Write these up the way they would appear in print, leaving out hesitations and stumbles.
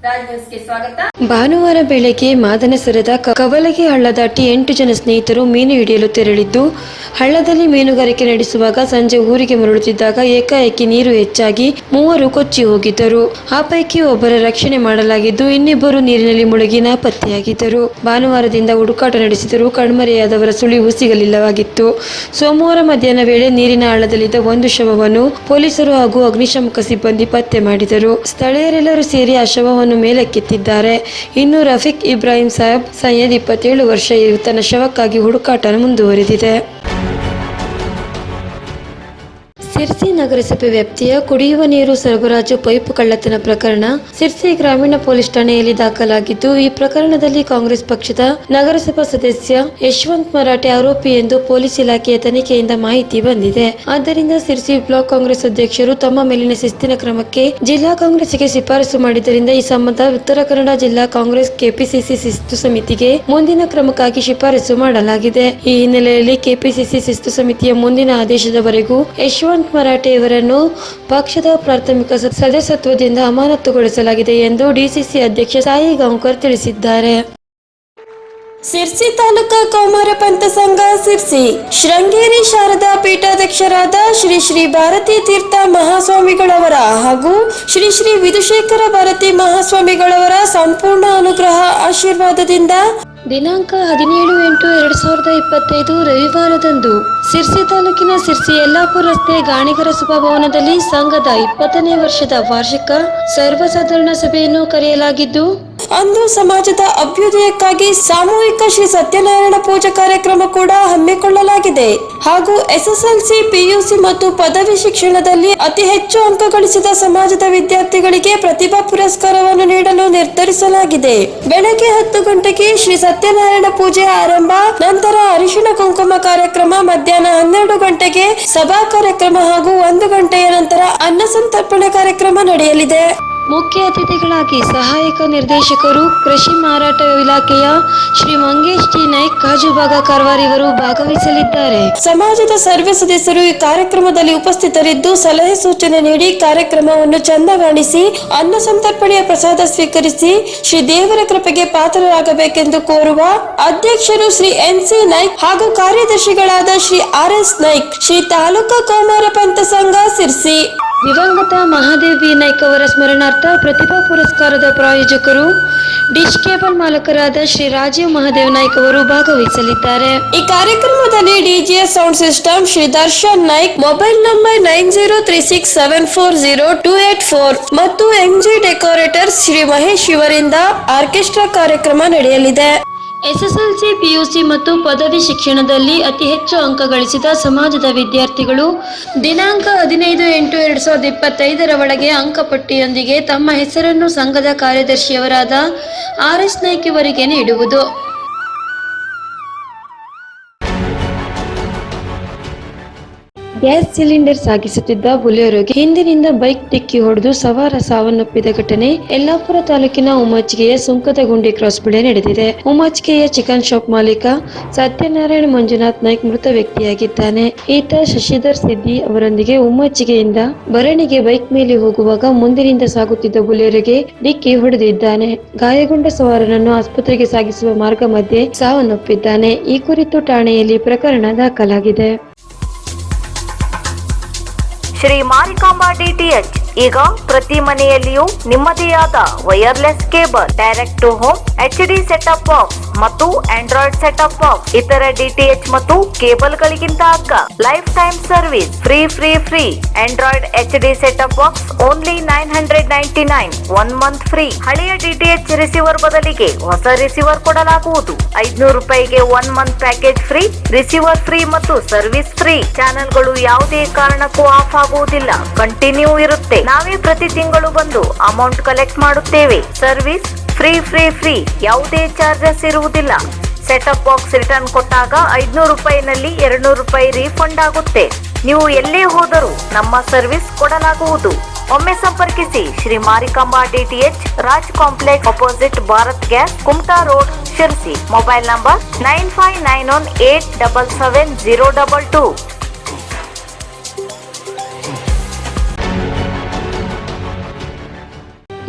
ರಾಜ್ ನ್ಯೂಸ್ಗೆ ಸ್ವಾಗತ. ಭಾನುವಾರ ಬೆಳಗ್ಗೆ ಮಾದನಸರದ ಕವಲಗಿ ಹಳ್ಳ ದಾಟಿ 8 ಜನ ಸ್ನೇಹಿತರು ಮೀನು ಹಿಡಿಯಲು ತೆರಳಿದ್ದು, ಹಳ್ಳದಲ್ಲಿ ಮೀನುಗಾರಿಕೆ ನಡೆಸುವಾಗ ಸಂಜೆ ಊರಿಗೆ ಮರಳುತ್ತಿದ್ದಾಗ ಏಕಾಏಕಿ ನೀರು ಹೆಚ್ಚಾಗಿ 3 ಕೊಚ್ಚಿ ಹೋಗಿದ್ದರು. ಆ ಪೈಕಿ ಒಬ್ಬರ ರಕ್ಷಣೆ ಮಾಡಲಾಗಿದ್ದು, ಇನ್ನಿಬ್ಬರು ನೀರಿನಲ್ಲಿ ಮುಳುಗಿ ನಾಪತ್ತೆಯಾಗಿದ್ದರು. ಭಾನುವಾರದಿಂದ ಹುಡುಕಾಟ ನಡೆಸಿದರೂ ಕಣ್ಮರೆಯಾದವರ ಸುಳಿವು ಸಿಗಲಿಲ್ಲವಾಗಿತ್ತು. ಸೋಮವಾರ ಮಧ್ಯಾಹ್ನ ವೇಳೆ ನೀರಿನ ಆಳದಲ್ಲಿದ್ದ ಒಂದು ಶವವನ್ನು ಪೊಲೀಸರು ಹಾಗೂ ಅಗ್ನಿಶಾಮಕ ಸಿಬ್ಬಂದಿ ಪತ್ತೆ ಮಾಡಿದರು. ಸ್ಥಳೀಯರೆಲ್ಲರೂ ಸೇರಿ ಆ ಶವವನ್ನು ಮೇಲಕ್ಕೆತ್ತಿದ್ದಾರೆ. ಇನ್ನು ರಫೀಕ್ ಇಬ್ರಾಹಿಂ ಸಾಹೇಬ್ ಸೈಯದ್ 27 ವರ್ಷ ತನ್ನ ಶವಕ್ಕಾಗಿ ಹುಡುಕಾಟ ಮುಂದುವರೆದಿದೆ. ಸಿರ್ಸಿ ನಗರಸಭೆ ವ್ಯಾಪ್ತಿಯ ಕುಡಿಯುವ ನೀರು ಸರಬರಾಜು ಪೈಪ್ ಕಳ್ಳತನ ಪ್ರಕರಣ ಸಿರ್ಸಿ ಗ್ರಾಮೀಣ ಪೊಲೀಸ್ ಠಾಣೆಯಲ್ಲಿ ದಾಖಲಾಗಿದ್ದು, ಈ ಪ್ರಕರಣದಲ್ಲಿ ಕಾಂಗ್ರೆಸ್ ಪಕ್ಷದ ನಗರಸಭಾ ಸದಸ್ಯ ಯಶವಂತ್ ಮರಾಠೆ ಆರೋಪಿ ಎಂದು ಪೊಲೀಸ್ ಇಲಾಖೆಯ ತನಿಖೆಯಿಂದ ಮಾಹಿತಿ ಬಂದಿದೆ. ಆದ್ದರಿಂದ ಸಿರ್ಸಿ ಬ್ಲಾಕ್ ಕಾಂಗ್ರೆಸ್ ಅಧ್ಯಕ್ಷರು ತಮ್ಮ ಮೇಲಿನ ಶಿಸ್ತಿನ ಕ್ರಮಕ್ಕೆ ಜಿಲ್ಲಾ ಕಾಂಗ್ರೆಸ್ಗೆ ಶಿಫಾರಸು ಮಾಡಿದ್ದರಿಂದ ಈ ಸಂಬಂಧ ಉತ್ತರ ಕನ್ನಡ ಜಿಲ್ಲಾ ಕಾಂಗ್ರೆಸ್ ಕೆಪಿಸಿಸಿ ಶಿಸ್ತು ಸಮಿತಿಗೆ ಮುಂದಿನ ಕ್ರಮಕ್ಕಾಗಿ ಶಿಫಾರಸು ಮಾಡಲಾಗಿದೆ. ಈ ಹಿನ್ನೆಲೆಯಲ್ಲಿ ಕೆಪಿಸಿಸಿ ಶಿಸ್ತು ಸಮಿತಿಯ ಮುಂದಿನ ಆದೇಶದವರೆಗೂ ಯಶವಂತ್ ಮರಾಠೆ ಇವರನ್ನು ಪಕ್ಷದ ಪ್ರಾಥಮಿಕ ಸದಸ್ಯತ್ವದಿಂದ ಅಮಾನತುಗೊಳಿಸಲಾಗಿದೆ ಎಂದು ಡಿಸಿಸಿ ಅಧ್ಯಕ್ಷ ಸಾಯಿ ಗಾಂವ್ಕರ್ ತಿಳಿಸಿದ್ದಾರೆ. ಸಿರ್ಸಿ ತಾಲೂಕಾ ಕೌಮಾರ ಪಂಥ ಸಂಘ ಸಿರ್ಸಿ ಶೃಂಗೇರಿ ಶಾರದಾ ಪೀಠಾಧ್ಯಕ್ಷರಾದ ಶ್ರೀ ಶ್ರೀ ಭಾರತೀ ತೀರ್ಥ ಮಹಾಸ್ವಾಮಿಗಳವರ ಹಾಗೂ ಶ್ರೀ ಶ್ರೀ ವಿಧುಶೇಖರ ಭಾರತಿ ಮಹಾಸ್ವಾಮಿಗಳವರ ಸಂಪೂರ್ಣ ಅನುಗ್ರಹ ಆಶೀರ್ವಾದದಿಂದ ದಿನಾಂಕ 17/8/2025 ರವಿವಾರದಂದು ಸಿರ್ಸಿ ತಾಲೂಕಿನ ಸಿರ್ಸಿ ಯಲ್ಲಾಪುರ ರಸ್ತೆ ಗಾಣಿಗರ ಸಭಾಭವನದಲ್ಲಿ ಸಂಘದ 20ನೇ ವರ್ಷದ ವಾರ್ಷಿಕ ಸರ್ವಸಾಧಾರಣ ಸಭೆಯನ್ನು ಕರೆಯಲಾಗಿದ್ದು, ಅಂದು ಸಮಾಜದ ಅಭ್ಯುದಯಕ್ಕಾಗಿ ಸಾಮೂಹಿಕ ಶ್ರೀ ಸತ್ಯನಾರಾಯಣ ಪೂಜಾ ಕಾರ್ಯಕ್ರಮ ಕೂಡ ಹಮ್ಮಿಕೊಳ್ಳಲಾಗಿದೆ. ಹಾಗೂ SSLC, PUC ಮತ್ತು ಪದವಿ ಶಿಕ್ಷಣದಲ್ಲಿ ಅತಿ ಹೆಚ್ಚು ಅಂಕ ಗಳಿಸಿದ ಸಮಾಜದ ವಿದ್ಯಾರ್ಥಿಗಳಿಗೆ ಪ್ರತಿಭಾ ಪುರಸ್ಕಾರವನ್ನು ನೀಡಲು ನಿರ್ಧರಿಸಲಾಗಿದೆ. ಬೆಳಗ್ಗೆ 10 ಗಂಟೆಗೆ ಶ್ರೀ ಸತ್ಯನಾರಾಯಣ ಪೂಜೆ ಆರಂಭ, ನಂತರ ಅರಿಶಿಣ ಕುಂಕುಮ ಕಾರ್ಯಕ್ರಮ, ಮಧ್ಯಾಹ್ನ 12 ಗಂಟೆಗೆ ಸಭಾ ಕಾರ್ಯಕ್ರಮ ಹಾಗೂ 1 ಗಂಟೆಯ ನಂತರ ಅನ್ನ ಸಂತರ್ಪಣೆ ಕಾರ್ಯಕ್ರಮ ನಡೆಯಲಿದೆ. ಮುಖ್ಯ ಅತಿಥಿಗಳಾಗಿ ಸಹಾಯಕ ನಿರ್ದೇಶಕರು ಕೃಷಿ ಮಾರಾಟ ಇಲಾಖೆಯ ಶ್ರೀ ಮಂಗೇಶ್ ಟಿ ನಾಯ್ಕ್, ಕಾಜುಬಾಗ ಕಾರವಾರ್ ಇವರು ಭಾಗವಹಿಸಲಿದ್ದಾರೆ. ಸಮಾಜದ ಸರ್ವ ಸದಸ್ಯರು ಈ ಕಾರ್ಯಕ್ರಮದಲ್ಲಿ ಉಪಸ್ಥಿತರಿದ್ದು ಸಲಹೆ ಸೂಚನೆ ನೀಡಿ ಕಾರ್ಯಕ್ರಮವನ್ನು ಚಂದಗಾಣಿಸಿ ಅನ್ನ ಸಂತರ್ಪಣೆಯ ಪ್ರಸಾದ ಸ್ವೀಕರಿಸಿ ಶ್ರೀ ದೇವರ ಕೃಪೆಗೆ ಪಾತ್ರರಾಗಬೇಕೆಂದು ಕೋರುವ ಅಧ್ಯಕ್ಷರು ಶ್ರೀ NC ನಾಯ್ಕ್ ಹಾಗೂ ಕಾರ್ಯದರ್ಶಿಗಳಾದ ಶ್ರೀ RS ನಾಯ್ಕ್, ಶ್ರೀ ತಾಲೂಕಾ ಕೌಮಾರ ಪಂಥ ಸಂಘ ಸಿರ್ಸಿ. ದಿವಂಗತ ಮಹಾದೇವ್ ಬಿ ನಾಯ್ಕ್ ಅವರ ಸ್ಮರಣಾರ್ಥ ಪ್ರತಿಭಾ ಪುರಸ್ಕಾರದ ಪ್ರಾಯೋಜಕರು ಡಿಶ್ ಕೇಬಲ್ ಮಾಲಕರಾದ ಶ್ರೀ ರಾಜೀವ್ ಮಹಾದೇವ್ ನಾಯ್ಕ್ ಅವರು ಭಾಗವಹಿಸಲಿದ್ದಾರೆ. ಈ ಕಾರ್ಯಕ್ರಮದಲ್ಲಿ DGS sound system Shri Darshan Naik, mobile number 9036740284 ಮತ್ತು MG ಡೆಕೋರೇಟರ್ಸ್ ಶ್ರೀ ಮಹೇಶ್ ಇವರಿಂದ ಆರ್ಕೆಸ್ಟ್ರಾ ಕಾರ್ಯಕ್ರಮ ನಡೆಯಲಿದೆ. SSLC, PUC ಮತ್ತು ಪದವಿ ಶಿಕ್ಷಣದಲ್ಲಿ ಅತಿ ಹೆಚ್ಚು ಅಂಕ ಗಳಿಸಿದ ಸಮಾಜದ ವಿದ್ಯಾರ್ಥಿಗಳು ದಿನಾಂಕ 15/8/2025 ಒಳಗೆ ಅಂಕಪಟ್ಟಿಯೊಂದಿಗೆ ತಮ್ಮ ಹೆಸರನ್ನು ಸಂಘದ ಕಾರ್ಯದರ್ಶಿಯವರಾದ RS ನಾಯ್ಕ್ ಇವರಿಗೆ ನೀಡುವುದು. ಗ್ಯಾಸ್ ಸಿಲಿಂಡರ್ ಸಾಗಿಸುತ್ತಿದ್ದ ಬುಲೆರೋಗೆ ಹಿಂದಿನಿಂದ ಬೈಕ್ ಡಿಕ್ಕಿ ಹೊಡೆದು ಸವಾರ ಸಾವನ್ನಪ್ಪಿದ ಘಟನೆ ಯಲ್ಲಾಪುರ ತಾಲೂಕಿನ ಉಮ್ಮಚ್ಚಿಗೆಯ ಸುಂಕದಗುಂಡಿ ಕ್ರಾಸ್ ಬಳಿ ನಡೆದಿದೆ. ಉಮ್ಮಚ್ಚಿಗೆಯ ಚಿಕನ್ ಶಾಪ್ ಮಾಲೀಕ ಸತ್ಯನಾರಾಯಣ ಮಂಜುನಾಥ್ ನಾಯ್ಕ್ ಮೃತ ವ್ಯಕ್ತಿಯಾಗಿದ್ದಾನೆ. ಈತ ಶಶಿಧರ್ ಸಿದ್ದಿ ಅವರೊಂದಿಗೆ ಉಮ್ಮಚ್ಚಿಗೆಯಿಂದ ಭರಣಿಗೆ ಬೈಕ್ ಮೇಲೆ ಹೋಗುವಾಗ ಮುಂದಿನಿಂದ ಸಾಗುತ್ತಿದ್ದ ಬುಲೆರೋಗೆ ಡಿಕ್ಕಿ ಹೊಡೆದಿದ್ದಾನೆ. ಗಾಯಗೊಂಡ ಸವಾರನನ್ನು ಆಸ್ಪತ್ರೆಗೆ ಸಾಗಿಸುವ ಮಾರ್ಗ ಮಧ್ಯೆ ಸಾವನ್ನಪ್ಪಿದ್ದಾನೆ. ಈ ಕುರಿತು ಠಾಣೆಯಲ್ಲಿ ಪ್ರಕರಣ ದಾಖಲಾಗಿದೆ. ಶ್ರೀ ಮಾರಿಕಾಂಬಾ DTH ಈಗ ಪ್ರತಿ ಮನೆಯಲ್ಲಿಯೂ ನಿಮ್ಮದೇ ಆದ wireless cable, direct to home HD setup box ಮತ್ತು ಆಂಡ್ರಾಯ್ಡ್ ಸೆಟಪ್ ಬಾಕ್ಸ್, ಇತರ DTH ಮತ್ತು ಕೇಬಲ್ ಗಳಿಗಿಂತ ಅಗ್ಗ life time service, free android HD setup box only 999, 1 month free. ಹಳೆಯ DTH ರಿಸೀವರ್ ಬದಲಿಗೆ ಹೊಸ ರಿಸೀವರ್ ಕೊಡಲಾಗುವುದು. 500 ರೂಪಾಯಿಗೆ 1 month package free, receiver free ಮತ್ತು ಸರ್ವಿಸ್ ಫ್ರೀ. ಚಾನೆಲ್ಗಳು ಯಾವುದೇ ಕಾರಣಕ್ಕೂ ಆಫ್ ಆಗುವುದಿಲ್ಲ, ಕಂಟಿನ್ಯೂ ಇರುತ್ತೆ. ನಾವೇ ಪ್ರತಿ ತಿಂಗಳು ಬಂದು ಅಮೌಂಟ್ ಕಲೆಕ್ಟ್ ಮಾಡುತ್ತೇವೆ. ಸರ್ವಿಸ್ ಫ್ರೀ, ಯಾವುದೇ ಚಾರ್ಜಸ್ ಇರುವುದಿಲ್ಲ. ಸೆಟಪ್ ಬಾಕ್ಸ್ ರಿಟರ್ನ್ ಕೊಟ್ಟಾಗ 500 ರೂಪಾಯಿನಲ್ಲಿ 200 ರೂಪಾಯಿ ರೀಫಂಡ್ ಆಗುತ್ತೆ. ನೀವು ಎಲ್ಲೇ ಹೋದರೂ ನಮ್ಮ ಸರ್ವಿಸ್ ಕೊಡಲಾಗುವುದು. ಒಮ್ಮೆ ಸಂಪರ್ಕಿಸಿ Shri Marikamba DTH, Raj complex opposite Bharat gas, Kumta road, Sirsi. Mobile number 9591877022.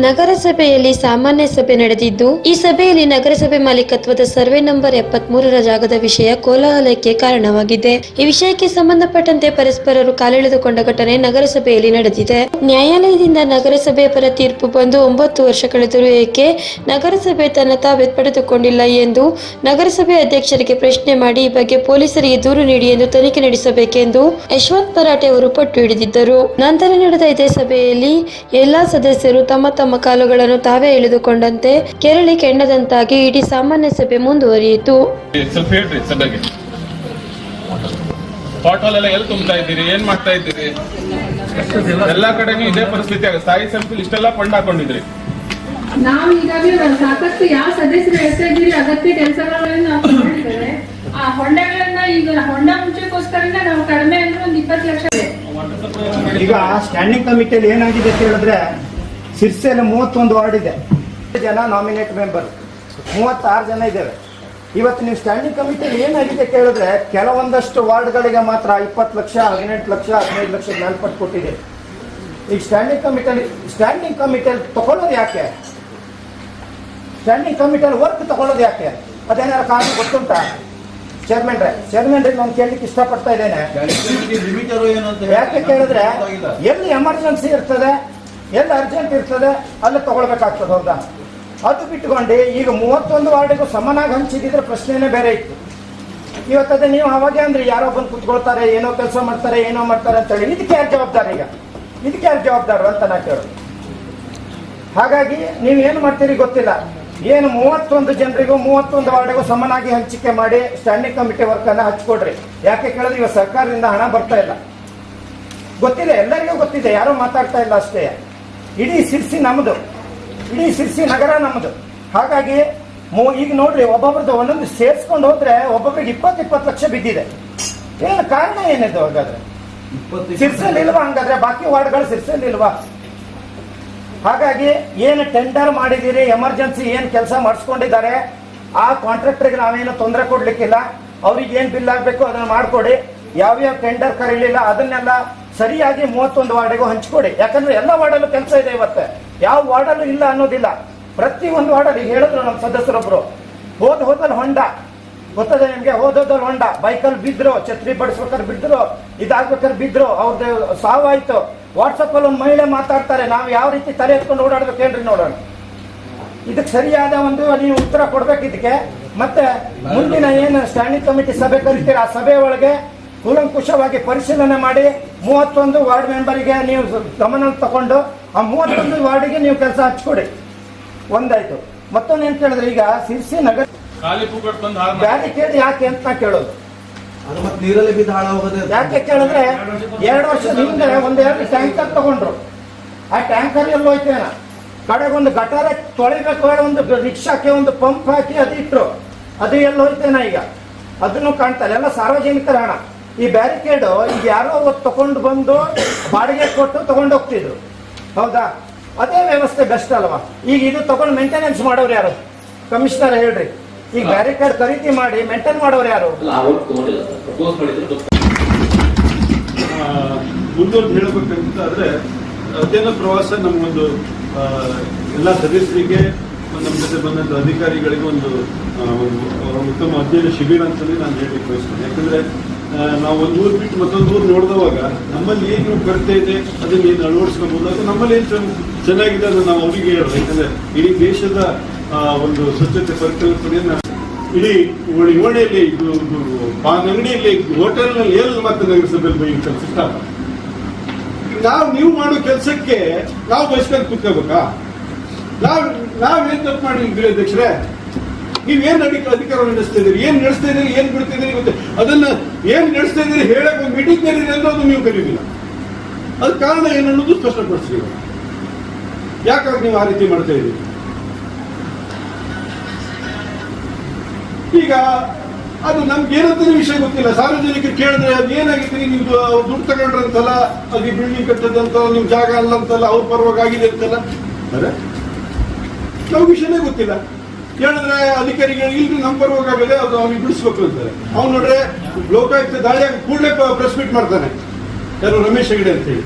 ನಗರಸಭೆಯಲ್ಲಿ ಸಾಮಾನ್ಯ ಸಭೆ ನಡೆದಿದ್ದು, ಈ ಸಭೆಯಲ್ಲಿ ನಗರಸಭೆ ಮಾಲೀಕತ್ವದ ಸರ್ವೆ ನಂಬರ್ 73ರ ಜಾಗದ ವಿಷಯ ಕೋಲಾಹಲಕ್ಕೆ ಕಾರಣವಾಗಿದೆ. ಈ ವಿಷಯಕ್ಕೆ ಸಂಬಂಧಪಟ್ಟಂತೆ ಪರಸ್ಪರರು ಕಾಲೆಳೆದುಕೊಂಡ ಘಟನೆ ನಗರಸಭೆಯಲ್ಲಿ ನಡೆದಿದೆ. ನ್ಯಾಯಾಲಯದಿಂದ ನಗರಸಭೆಯ ಪರ ತೀರ್ಪು ಬಂದು 9 ವರ್ಷ ಕಳೆದರೂ ಏಕೆ ನಗರಸಭೆ ತನ್ನ ತಾವೇ ಪಡೆದುಕೊಂಡಿಲ್ಲ ಎಂದು ನಗರಸಭೆ ಅಧ್ಯಕ್ಷರಿಗೆ ಪ್ರಶ್ನೆ ಮಾಡಿ ಈ ಬಗ್ಗೆ ಪೊಲೀಸರಿಗೆ ದೂರು ನೀಡಿ ಎಂದು ತನಿಖೆ ನಡೆಸಬೇಕೆಂದು ಯಶವಂತ್ ಮರಾಠೆ ಅವರು ಪಟ್ಟು ಹಿಡಿದಿದ್ದರು. ನಂತರ ನಡೆದ ಇದೇ ಸಭೆಯಲ್ಲಿ ಎಲ್ಲಾ ಸದಸ್ಯರು ತಮ್ಮ ಕಾಲುಗಳನ್ನು ತಾವೇ ಎಳೆದುಕೊಂಡಂತೆ ಕೆರಳಿ ಕೆಂಡದಂತಾಗಿ ಇಡೀ ಸಾಮಾನ್ಯ ಸಭೆ ಮುಂದುವರಿಯಿತು. ಸ್ವಲ್ಪ ಹೇಳ್ರಿ ಸಭೆಗೆ ಪಾಟೋಲ್ ಎಲ್ಲ ಎಲ್ಲಿ ತುಂಬ್ತಾ ಇದ್ದೀರಿ, ಏನ್ ಮಾಡ್ತಾ ಇದ್ದೀರಿ? ಎಲ್ಲಾ ಕಡೆಗೂ ಇದೇ ಪರಿಸ್ಥಿತಿ ಆಗ ಸ್ಥಾಯಿ ಸಮಿತಿ ಇಷ್ಟೆಲ್ಲ ಫಂಡ್ ಹಾಕೊಂಡಿದ್ರಿ. ನಾವು ಈಗಾಗಲೇ ಸಾಕಷ್ಟು ಯಾವ ಸದಸ್ಯರು ಹೇಳ್ತಾ ಇದ್ದೀರಿ ಅಗತ್ಯ ಕೆಲಸಗಳನ್ನು ನಾವು ಮಾಡಿದ್ದೇವೆ. ಆ ಹೊಂಡಗಳನ್ನ ಈಗ ಹೊಂಡ ಮುಂಚೆಗೋಸ್ಕರನೇ ನಾವು ಕಡಿಮೆ ಅಂದ್ರೆ ಒಂದು 20 ಲಕ್ಷ ಇದೆ. ಈಗ ಸ್ಟ್ಯಾಂಡಿಂಗ್ ಕಮಿಟಿಯಲ್ಲಿ ಏನಾಗಿದೆ ಅಂತ ಹೇಳಿದ್ರೆ, ಸಿರ್ಸೆಯಲ್ಲಿ 31 ವಾರ್ಡ್ ಇದೆ, ಜನ ನಾಮಿನೇಟ್ ಮೆಂಬರ್ 36 ಜನ ಇದ್ದೇವೆ. ಇವತ್ತು ನೀವು ಸ್ಟ್ಯಾಂಡಿಂಗ್ ಕಮಿಟಿಯಲ್ಲಿ ಏನಾಗಿದೆ ಕೇಳಿದ್ರೆ, ಕೆಲವೊಂದಷ್ಟು ವಾರ್ಡ್ಗಳಿಗೆ ಮಾತ್ರ 20 ಲಕ್ಷ 18 ಲಕ್ಷ 15 ಲಕ್ಷ ಮೇಲ್ಪಟ್ಟು ಕೊಟ್ಟಿದೆ. ಈಗ ಸ್ಟ್ಯಾಂಡಿಂಗ್ ಕಮಿಟಿಯಲ್ಲಿ ತಗೊಳ್ಳೋದು ಯಾಕೆ? ಸ್ಟ್ಯಾಂಡಿಂಗ್ ಕಮಿಟಿಯಲ್ಲಿ ವರ್ಕ್ ತಗೊಳ್ಳೋದು ಯಾಕೆ? ಅದೇನಾರ ಕಾರಣ ಗೊತ್ತುಂಟಾ? ಚೇರ್ಮನ್ ನಾನು ಕೇಳಲಿಕ್ಕೆ ಇಷ್ಟಪಡ್ತಾ ಇದ್ದೇನೆ. ಯಾಕೆ ಕೇಳಿದ್ರೆ, ಎಲ್ಲಿ ಎಮರ್ಜೆನ್ಸಿ ಇರ್ತದೆ, ಎಲ್ಲಿ ಅರ್ಜೆಂಟ್ ಇರ್ತದೆ ಅಲ್ಲಿ ತಗೊಳ್ಬೇಕಾಗ್ತದೆ. ಹೌದಾ? ಅದು ಬಿಟ್ಟುಕೊಂಡು ಈಗ 31 ವಾರ್ಡಿಗೂ ಸಮನಾಗಿ ಹಂಚಿದ್ರೆ ಪ್ರಶ್ನೆನೇ ಬೇರೆ ಇತ್ತು. ಇವತ್ತದೇ ನೀವು ಅವಾಗೆ ಅಂದ್ರೆ ಯಾರೋ ಬಂದು ಕುತ್ಕೊಳ್ತಾರೆ, ಏನೋ ಕೆಲಸ ಮಾಡ್ತಾರೆ, ಏನೋ ಮಾಡ್ತಾರೆ ಅಂತ ಹೇಳಿ ಇದಕ್ಕೆ ಯಾರು ಜವಾಬ್ದಾರ? ಈಗ ಇದಕ್ಕೆ ಯಾರು ಜವಾಬ್ದಾರ ಅಂತ ನಾ ಕೇಳೋದು. ಹಾಗಾಗಿ ನೀವು ಏನು ಮಾಡ್ತೀರಿ ಗೊತ್ತಿಲ್ಲ. ಏನು 31 ಜನರಿಗೂ 31 ವಾರ್ಡಿಗೂ ಸಮನಾಗಿ ಹಂಚಿಕೆ ಮಾಡಿ ಸ್ಟ್ಯಾಂಡಿಂಗ್ ಕಮಿಟಿ ವರ್ಕ್ ಅನ್ನ ಹಚ್ಕೊಡ್ರಿ. ಯಾಕೆ ಕೇಳಿದ್ರೆ ಇವಾಗ ಸರ್ಕಾರದಿಂದ ಹಣ ಬರ್ತಾ ಇಲ್ಲ, ಗೊತ್ತಿದೆ, ಎಲ್ಲರಿಗೂ ಗೊತ್ತಿದೆ, ಯಾರು ಮಾತಾಡ್ತಾ ಇಲ್ಲ ಅಷ್ಟೇ. ಇಡೀ ಸಿರ್ಸಿ ನಮ್ಮದು, ಇಡೀ ಸಿರ್ಸಿ ನಗರ ನಮ್ಮದು. ಹಾಗಾಗಿ ಈಗ ನೋಡ್ರಿ, ಒಬ್ಬೊಬ್ರದ್ದು ಒಂದೊಂದು ಸೇರ್ಸ್ಕೊಂಡು ಹೋದ್ರೆ ಒಬ್ಬೊಬ್ರಿಗೆ 20 ಲಕ್ಷ ಬಿದ್ದಿದೆ. ಏನು ಕಾರಣ ಏನಿದೆ? ಹಾಗಾದ್ರೆ ಸಿರ್ಸಲ್ಲಿ ಇಲ್ವಾ? ಹಂಗಾದ್ರೆ ಬಾಕಿ ವಾರ್ಡ್ಗಳು ಸಿರ್ಸಲ್ಲಿ ಇಲ್ವಾ? ಹಾಗಾಗಿ ಏನು ಟೆಂಡರ್ ಮಾಡಿದ್ದೀರಿ, ಎಮರ್ಜೆನ್ಸಿ ಏನು ಕೆಲಸ ಮಾಡಿಸ್ಕೊಂಡಿದ್ದಾರೆ, ಆ ಕಾಂಟ್ರಾಕ್ಟರ್ಗೆ ನಾವೇನು ತೊಂದರೆ ಕೊಡ್ಲಿಕ್ಕಿಲ್ಲ. ಅವ್ರಿಗೆ ಏನು ಬಿಲ್ ಆಗಬೇಕು ಅದನ್ನ ಮಾಡಿಕೊಡಿ. ಯಾವ್ಯಾವ ಟೆಂಡರ್ ಕರೀಲಿಲ್ಲ ಅದನ್ನೆಲ್ಲ ಸರಿಯಾಗಿ 31 ವಾರ್ಡಿಗೂ ಹಂಚ್ಕೊಡಿ. ಯಾಕಂದ್ರೆ ಎಲ್ಲ ವಾರ್ಡಲ್ಲೂ ಕೆಲಸ ಇದೆ. ಇವತ್ತು ಯಾವ ವಾರ್ಡಲ್ಲೂ ಇಲ್ಲ ಅನ್ನೋದಿಲ್ಲ. ಪ್ರತಿ ಒಂದು ವಾರ್ಡಲ್ಲಿ ಹೇಳಿದ್ರು ನಮ್ಮ ಸದಸ್ಯರೊಬ್ರು, ಹೋದಲ್ಲಿ ಹೊಂಡ ಗೊತ್ತದೆ ನಿಮ್ಗೆ, ಹೋದಲ್ಲಿ ಹೊಂಡ, ಬೈಕಲ್ಲಿ ಬಿದ್ರು, ಛತ್ರಿ ಬಡಿಸ್ಬೇಕಾದ್ರೆ ಬಿದ್ರು, ಇದಾಗ್ಬೇಕಾದ್ರೆ ಬಿದ್ರು, ಅವ್ರದ್ದು ಸಾವಾಯ್ತು. ವಾಟ್ಸಪ್ ಅಲ್ಲಿ ಒಂದು ಮಹಿಳೆ ಮಾತಾಡ್ತಾರೆ, ನಾವು ಯಾವ ರೀತಿ ತಲೆ ಎತ್ಕೊಂಡು ಓಡಾಡ್ಬೇಕು ಹೇಳ್ರಿ ನೋಡೋಣ. ಇದಕ್ಕೆ ಸರಿಯಾದ ಒಂದು ನೀವು ಉತ್ತರ ಕೊಡ್ಬೇಕು ಇದಕ್ಕೆ. ಮತ್ತೆ ಮುಂದಿನ ಏನು ಸ್ಟ್ಯಾಂಡಿಂಗ್ ಕಮಿಟಿ ಸಭೆ ಕರಿತೀರ, ಆ ಸಭೆ ಒಳಗೆ ಕೂಲಂಕುಷವಾಗಿ ಪರಿಶೀಲನೆ ಮಾಡಿ 31 ವಾರ್ಡ್ ಮೆಂಬರಿಗೆ ನೀವು ಗಮನ ತಗೊಂಡು ಆ 31 ವಾರ್ಡಿಗೆ ನೀವು ಕೆಲಸ ಹಚ್ಕೊಡಿ. ಒಂದಾಯ್ತು. ಮತ್ತೊಂದು ಏನ್ ಕೇಳಿದ್ರೆ, ಈಗ ಸಿರ್ಸಿ ನಗರ ಬ್ಯಾರಿಕೇಡ್ ಯಾಕೆ ಅಂತ ನಾ ಕೇಳೋದು. ನೀರಲ್ಲಿ ಬಿದ್ದು ಹಾಳಾಗೋದು ಯಾಕೆ ಕೇಳಿದ್ರೆ, 2 ವರ್ಷದ ಹಿಂದೆ 1-2 ಟ್ಯಾಂಕರ್ ತಗೊಂಡ್ರು. ಆ ಟ್ಯಾಂಕರ್ ಎಲ್ಲ ಹೋಯ್ತೇನ, ಕಡೆಗೊಂದು ಗಟಾರ ತೊಳಿಬೇಕು, ಒಂದು ರಿಕ್ಷಾಕ್ಕೆ ಒಂದು ಪಂಪ್ ಹಾಕಿ ಅದು ಇಟ್ರು, ಅದು ಎಲ್ಲ ಹೋಯ್ತೇನ ಈಗ? ಅದನ್ನು ಕಾಣ್ತಾರೆ. ಎಲ್ಲ ಸಾರ್ವಜನಿಕರ ಹಣ. ಈ ಬ್ಯಾರಿಕೇಡ್ ಈಗ ಯಾರೋ ಅವತ್ತು ತಗೊಂಡು ಬಂದು ಬಾಡಿಗೆ ಕೊಟ್ಟು ತಗೊಂಡು ಹೋಗ್ತಿದ್ರು. ಹೌದಾ? ಅದೇ ವ್ಯವಸ್ಥೆ ಬೆಸ್ಟ್ ಅಲ್ವಾ? ಈಗ ಇದು ತಗೊಂಡು ಮೇಂಟೆನೆನ್ಸ್ ಮಾಡೋರು ಯಾರು? ಕಮಿಷನರ್ ಹೇಳ್ರಿ. ಈಗ ಬ್ಯಾರಿಕೇಡ್ ಖರೀದಿ ಮಾಡಿ ಮೇಂಟೈನ್ ಮಾಡೋರು ಯಾರು? ಮುಂದುವರೆದು ಹೇಳಬೇಕಂತಾದ್ರೆ, ಅಧ್ಯಯನ ಪ್ರವಾಸ ನಮಗೊಂದು ಎಲ್ಲ ಸದಸ್ಯರಿಗೆ, ನಮ್ಮ ಜೊತೆ ಬಂದಂಥ ಅಧಿಕಾರಿಗಳಿಗೆ ಒಂದು ಉತ್ತಮ ಅಧ್ಯಯನ ಶಿಬಿರ ಅಂತಲೇ ನಾನು ಹೇಳಲಿಕ್ಕೆ ಬಯಸ್ತೇನೆ. ಯಾಕಂದ್ರೆ ನಾವು ಒಂದು ಊರು ಬಿಟ್ಟು ಮತ್ತೊಂದು ಊರು ನೋಡಿದವಾಗ ನಮ್ಮಲ್ಲಿ ಏನು ಕೊರತೆ ಇದೆ ಅದನ್ನು ಏನು ಅಳವಡಿಸ್ಕೋಬಹುದು, ಅದು ನಮ್ಮಲ್ಲಿ ಏನು ಚೆನ್ನಾಗಿದೆ ಅದನ್ನು ನಾವು ಅವರಿಗೆ ಹೇಳೋದು. ಯಾಕಂದ್ರೆ ಇಡೀ ದೇಶದ ಒಂದು ಸ್ವಚ್ಛತೆ ಪರಿಕಲ್ಪನೆಯನ್ನ ಇಡೀ ಓಣೆಯಲ್ಲಿ, ಪಾನ್ ಅಂಗಡಿಯಲ್ಲಿ, ಹೋಟೆಲ್ನಲ್ಲಿ ಎಲ್ಲಿ ಮತ್ತೆ ನಗರಸಭೆಯಲ್ಲಿ ಬೈ ಕೆಲಸ ನೀವು ಮಾಡೋ ಕೆಲಸಕ್ಕೆ ನಾವು ಬಯಸ್ಕೊಂಡು ಕೂತ್ಕೋಬೇಕಾ? ನಾವೇನ್ ತಪ್ಪು ಮಾಡಿದ್ರಿ ಅಧ್ಯಕ್ಷರೇ? ನೀವೇನ್ ಅಧಿಕಾರವನ್ನು ನಡೆಸ್ತಾ ಇದ್ದೀರಿ, ಏನ್ ನಡೆಸ್ತಾ ಇದ್ದೀರಿ, ಏನ್ ಬಿಡ್ತಾ ಇದ್ದೀರಿ ಗೊತ್ತೆ. ಅದನ್ನ ಏನ್ ನಡೆಸ್ತಾ ಇದ್ದೀರಿ ಹೇಳಕ್ ಒಂದು ಮೀಟಿಂಗ್ ಕರೀರಿ ಅನ್ನೋದು ನೀವು ಕರೀಲಿಲ್ಲ. ಅದ್ ಕಾರಣ ಏನನ್ನೋದು ಸ್ಪಷ್ಟಪಡಿಸ್ರಿ. ಯಾಕಾಗ ನೀವು ಆ ರೀತಿ ಮಾಡ್ತಾ ಇದ್ದೀರಿ? ಈಗ ಅದು ನಮ್ಗೆ ಏನಂತ ವಿಷಯ ಗೊತ್ತಿಲ್ಲ. ಸಾರ್ವಜನಿಕರು ಕೇಳಿದ್ರೆ ಅದು ಏನಾಗಿತ್ತು, ನೀವು ದುಡ್ಡು ತಗೊಂಡ್ರಂತಲ್ಲ, ಅಲ್ಲಿ ಬಿಲ್ಡಿಂಗ್ ಕಟ್ಟದಂತಲ್ಲ, ನಿಮ್ ಜಾಗ ಅಲ್ಲ ಅಂತಲ್ಲ, ಅವ್ರ ಪರವಾಗಿ ಆಗಿದೆ ಅಂತಲ್ಲ, ಅರೆ ನಾವು ವಿಷಯನೇ ಗೊತ್ತಿಲ್ಲ. ಹೇಳಿದ್ರೆ ಅಧಿಕಾರಿಗಳು ಇಲ್ರಿ ನಮ್ಮ ಪರವಾಗಿ ಆಗದೆ, ಅದು ಅವ್ನಿಗೆ ಬಿಡಿಸ್ಬೇಕು ಅಂತಾರೆ. ಅವ್ನು ನೋಡ್ರೆ ಲೋಕಾಯುಕ್ತ ದಾಳಿಯಾಗ ಕೂಡಲೇ ಪ್ರೆಸ್ ಮೀಟ್ ಮಾಡ್ತಾನೆ, ಯಾರು ರಮೇಶ್ ಹೆಗಡೆ ಅಂತ ಹೇಳಿ.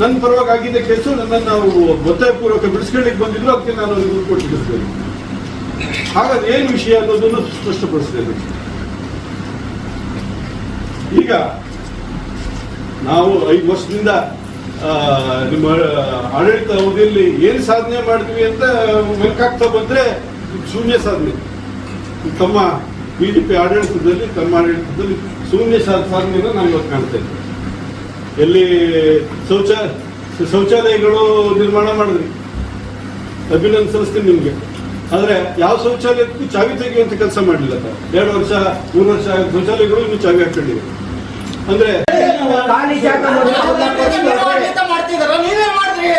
ನನ್ನ ಪರವಾಗಿ ಆಗಿದ್ದ ಕೇಸು ನನ್ನನ್ನು ನಾವು ಒತ್ತಾಯಪೂರ್ವಕ ಬಿಡಿಸ್ಕೊಳ್ಳಿಕ್ಕೆ ಬಂದಿದ್ರು, ಅದಕ್ಕೆ ನಾನು ಅವ್ರಿಗೆ ರಿಪೋರ್ಟ್ ಬಿಡಿಸ್ತೇನೆ. ಹಾಗಾದ್ರೆ ಏನು ವಿಷಯ ಅನ್ನೋದನ್ನು ಸ್ಪಷ್ಟಪಡಿಸ್ತೇನೆ. ಈಗ ನಾವು 5 ವರ್ಷದಿಂದ ನಿಮ್ಮ ಆಡಳಿತ ಅವಧಿಯಲ್ಲಿ ಏನು ಸಾಧನೆ ಮಾಡ್ತೀವಿ ಅಂತ ಮೆಲ್ಕಾಗ್ತಾ ಬಂದ್ರೆ ಶೂನ್ಯ ಸಾಧನೆ. ತಮ್ಮ ಬಿಜೆಪಿ ಆಡಳಿತದಲ್ಲಿ, ತಮ್ಮ ಆಡಳಿತದಲ್ಲಿ ಶೂನ್ಯ ಸಾಧನೆಯನ್ನು ನಾನು ಇವತ್ತು ಕಾಣ್ತಾ ಇದ್ದೇನೆ. ಎಲ್ಲಿ ಶೌಚಾಲಯಗಳು ನಿರ್ಮಾಣ ಮಾಡಿದ್ರಿ, ಅಭಿನಂದಿಸ್ತೀನಿ ನಿಮ್ಗೆ. ಆದ್ರೆ ಯಾವ ಶೌಚಾಲಯಕ್ಕೂ ಚಾವಿ ತೆಗೆಯುವಂತ ಕೆಲಸ ಮಾಡಲಿಲ್ಲ. 2 ವರ್ಷ 3 ವರ್ಷ ಶೌಚಾಲಯಗಳು ಇನ್ನೂ ಚಾವಿ ಹಾಕೊಂಡಿವೆ. ಅಂದ್ರೆ ಖಾಲಿ ಜಾಗ ಮಾಡ್ತಿದಾರ, ನೀವೇ ಮಾಡ್ರಿ.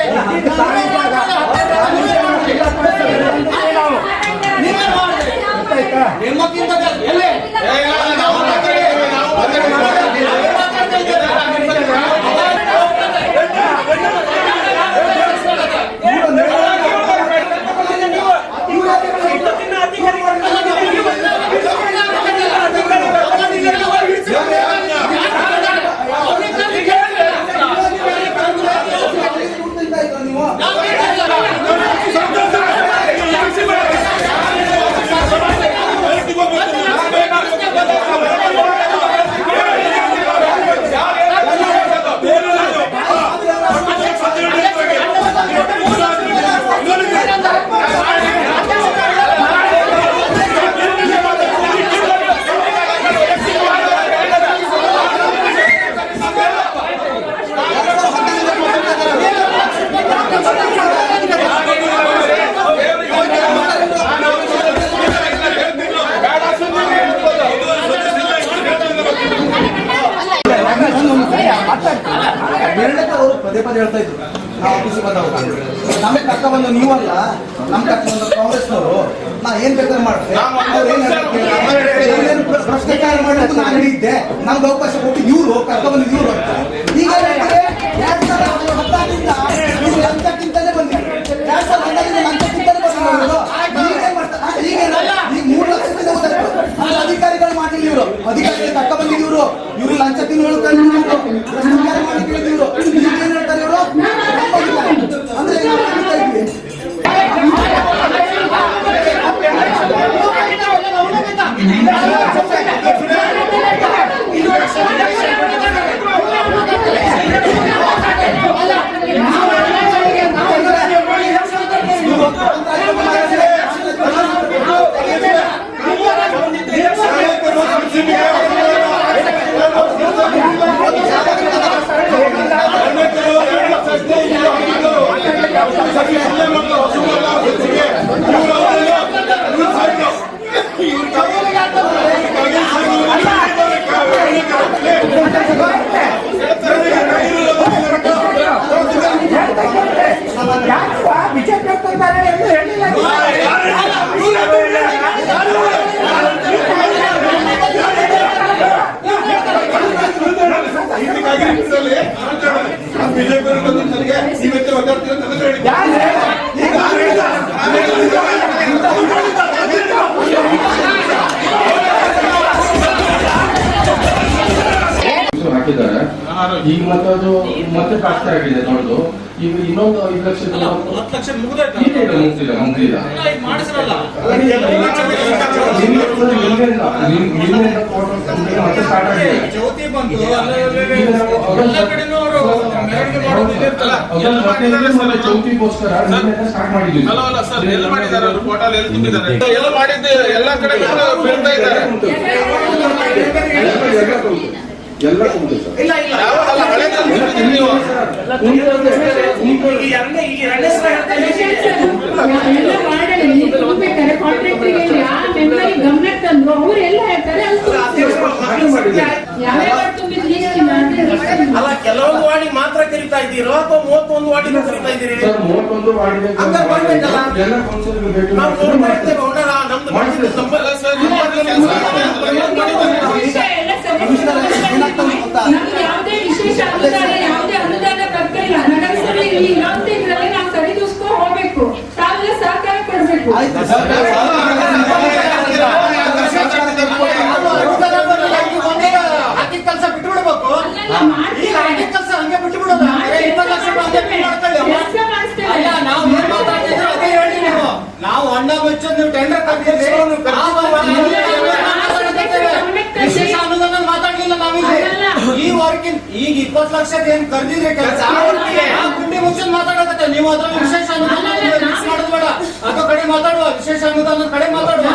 ಅವರು ಪದೇ ಪದೇ ಹೇಳ್ತಾ ಇದ್ರು, ನಾವು ಆಫೀಸಿಗೆ ಬಂದವಾಗ ನಮಗೆ ಕರ್ಕ ಬಂದು ನೀವಲ್ಲ, ನಮ್ ಕರ್ಕ ಬಂದ ಕಾಂಗ್ರೆಸ್ನವರು, ನಾ ಏನ್ ಬೇಕಾದ್ರೆ ಮಾಡ್ತೇವೆ, ಭ್ರಷ್ಟಾಚಾರ ಮಾಡೋದು ನಾನು ಹಿಡಿದ್ದೆ, ನಮ್ಗೆ ಅವಕಾಶ ಕೊಟ್ಟು ಇವ್ರು ಕರ್ಕ ಬಂದು ಇವ್ರು ಅಂತ. ಈಗ 2010 ಇವ್ರು ಲಂಚಕ್ಕಿಂತಲೇ ಬಂದಿದ್ರು, 2011 ಲಂಚಕ್ಕಿಂತಲೇ ಬಂದಿದ್ರು. ಈಗ 3 ಲಕ್ಷದಿಂದ ಅಧಿಕಾರಿಗಳು ಮಾಡಿಲ್ಲ, ಇವರು ಅಧಿಕಾರಿಗಳು ಕರ್ಕ ಬಂದಿದ್ರು, ಇವ್ರು ಲಂಚ ತಿನ್ನು ಹೇಳ್ತಾರೆ, ಭ್ರಷ್ಟಾಚಾರ ಮಾಡಿ ಕೇಳಿದ್ರು. ಈಗ ಏನ್ ಹೇಳ್ತಾರೆ ಇವರು ಅಂದ್ರೆ ಬಿಜೆಪಿ ಹೋಗ್ತಾರೆ ಎಂದು ಹೇಳಿಲ್ಲ. ಹಾಕಿದ್ದಾರೆ. ಈಗ ಮತ್ತೆ ಅದು ಮತ್ತೆ ಜಾಸ್ತಿ ಆಗಿದೆ ದೊಡ್ಡದು. ಈಗ ಇನ್ನೊಂದು 5 ಲಕ್ಷ ಮುಗಿದಿಲ್ಲ. ಮತ್ತೆ ಸ್ಟಾರ್ಟ್ ಆಗಿದೆ. ಚೌತಿಗೋಸ್ಕರ ಸ್ಟಾರ್ಟ್ ಮಾಡಿದ್ವಿ. ಎಲ್ಲ ಮಾಡಿದ್ದಾರೆ, ಪೋರ್ಟಲ್ ಎಲ್ಲಿ ತುಂಬಿದ್ದಾರೆ, ಎಲ್ಲ ಮಾಡಿದ್ದು ಎಲ್ಲ ಕಡೆ ಬೀಳ್ತಾ ಇದ್ದಾರೆ. ಎಲ್ಲ ತುಂಬಿದೆ ಸರ್. ನೀವು ಗಮನಕ್ಕೆ ತಂದ್ರು, ಅವ್ರು ಎಲ್ಲ ಹೇಳ್ತಾರೆ ಅಲ್ಲ, ಕೆಲವೊಂದು ವಾರ್ಡಿ ಮಾತ್ರ ಕರೀತಾ ಇದ್ದೀರೋ ಅಥವಾ 31 ವಾರ್ಡಿನೂ ಕರೀತಾ ಇದ್ದೀರಿ? 31 ವಾರ್ಡಿಗೆ ಯಾವುದೇ ವಿಶೇಷ ಅನುದಾನ, ಯಾವುದೇ ಅನುದಾನ ಬರ್ತಿಲ್ಲ. ನಗರಸಭೆ ಇನ್ನೊಂದು ಇದರಲ್ಲಿ ನಾವು ಸರಿದೂಸ್ಕೊಂಡು ಹೋಗ್ಬೇಕು, ತಾವೆಲ್ಲ ಸಹಕಾರ ಕೊಡ್ಬೇಕು. ಕೆಲಸ ಬಿಟ್ಟು ಬಿಡ್ಬೇಕು, ಕೆಲಸ ಹಂಗೆ ಬಿಟ್ಟು ಬಿಡೋದು. 20 ಲಕ್ಷ ಪಕ್ಷದ ಏನ್ ಕರ್ದಿದ್ರೆ ಕೆಲಸ ಗುಂಡಿ ಮುಚ್ಚಿ ಮಾತಾಡಕತ್ತೆ ನೀವು ಅದ್ರ ವಿಶೇಷ ಅನುದಾನ ಮಿಕ್ಸ್ ಮಾಡೋದು ಬೇಡ ಅದು ಕಡೆ ಮಾತಾಡುವ ವಿಶೇಷ ಅನುದಾನದ ಕಡೆ ಮಾತಾಡುವ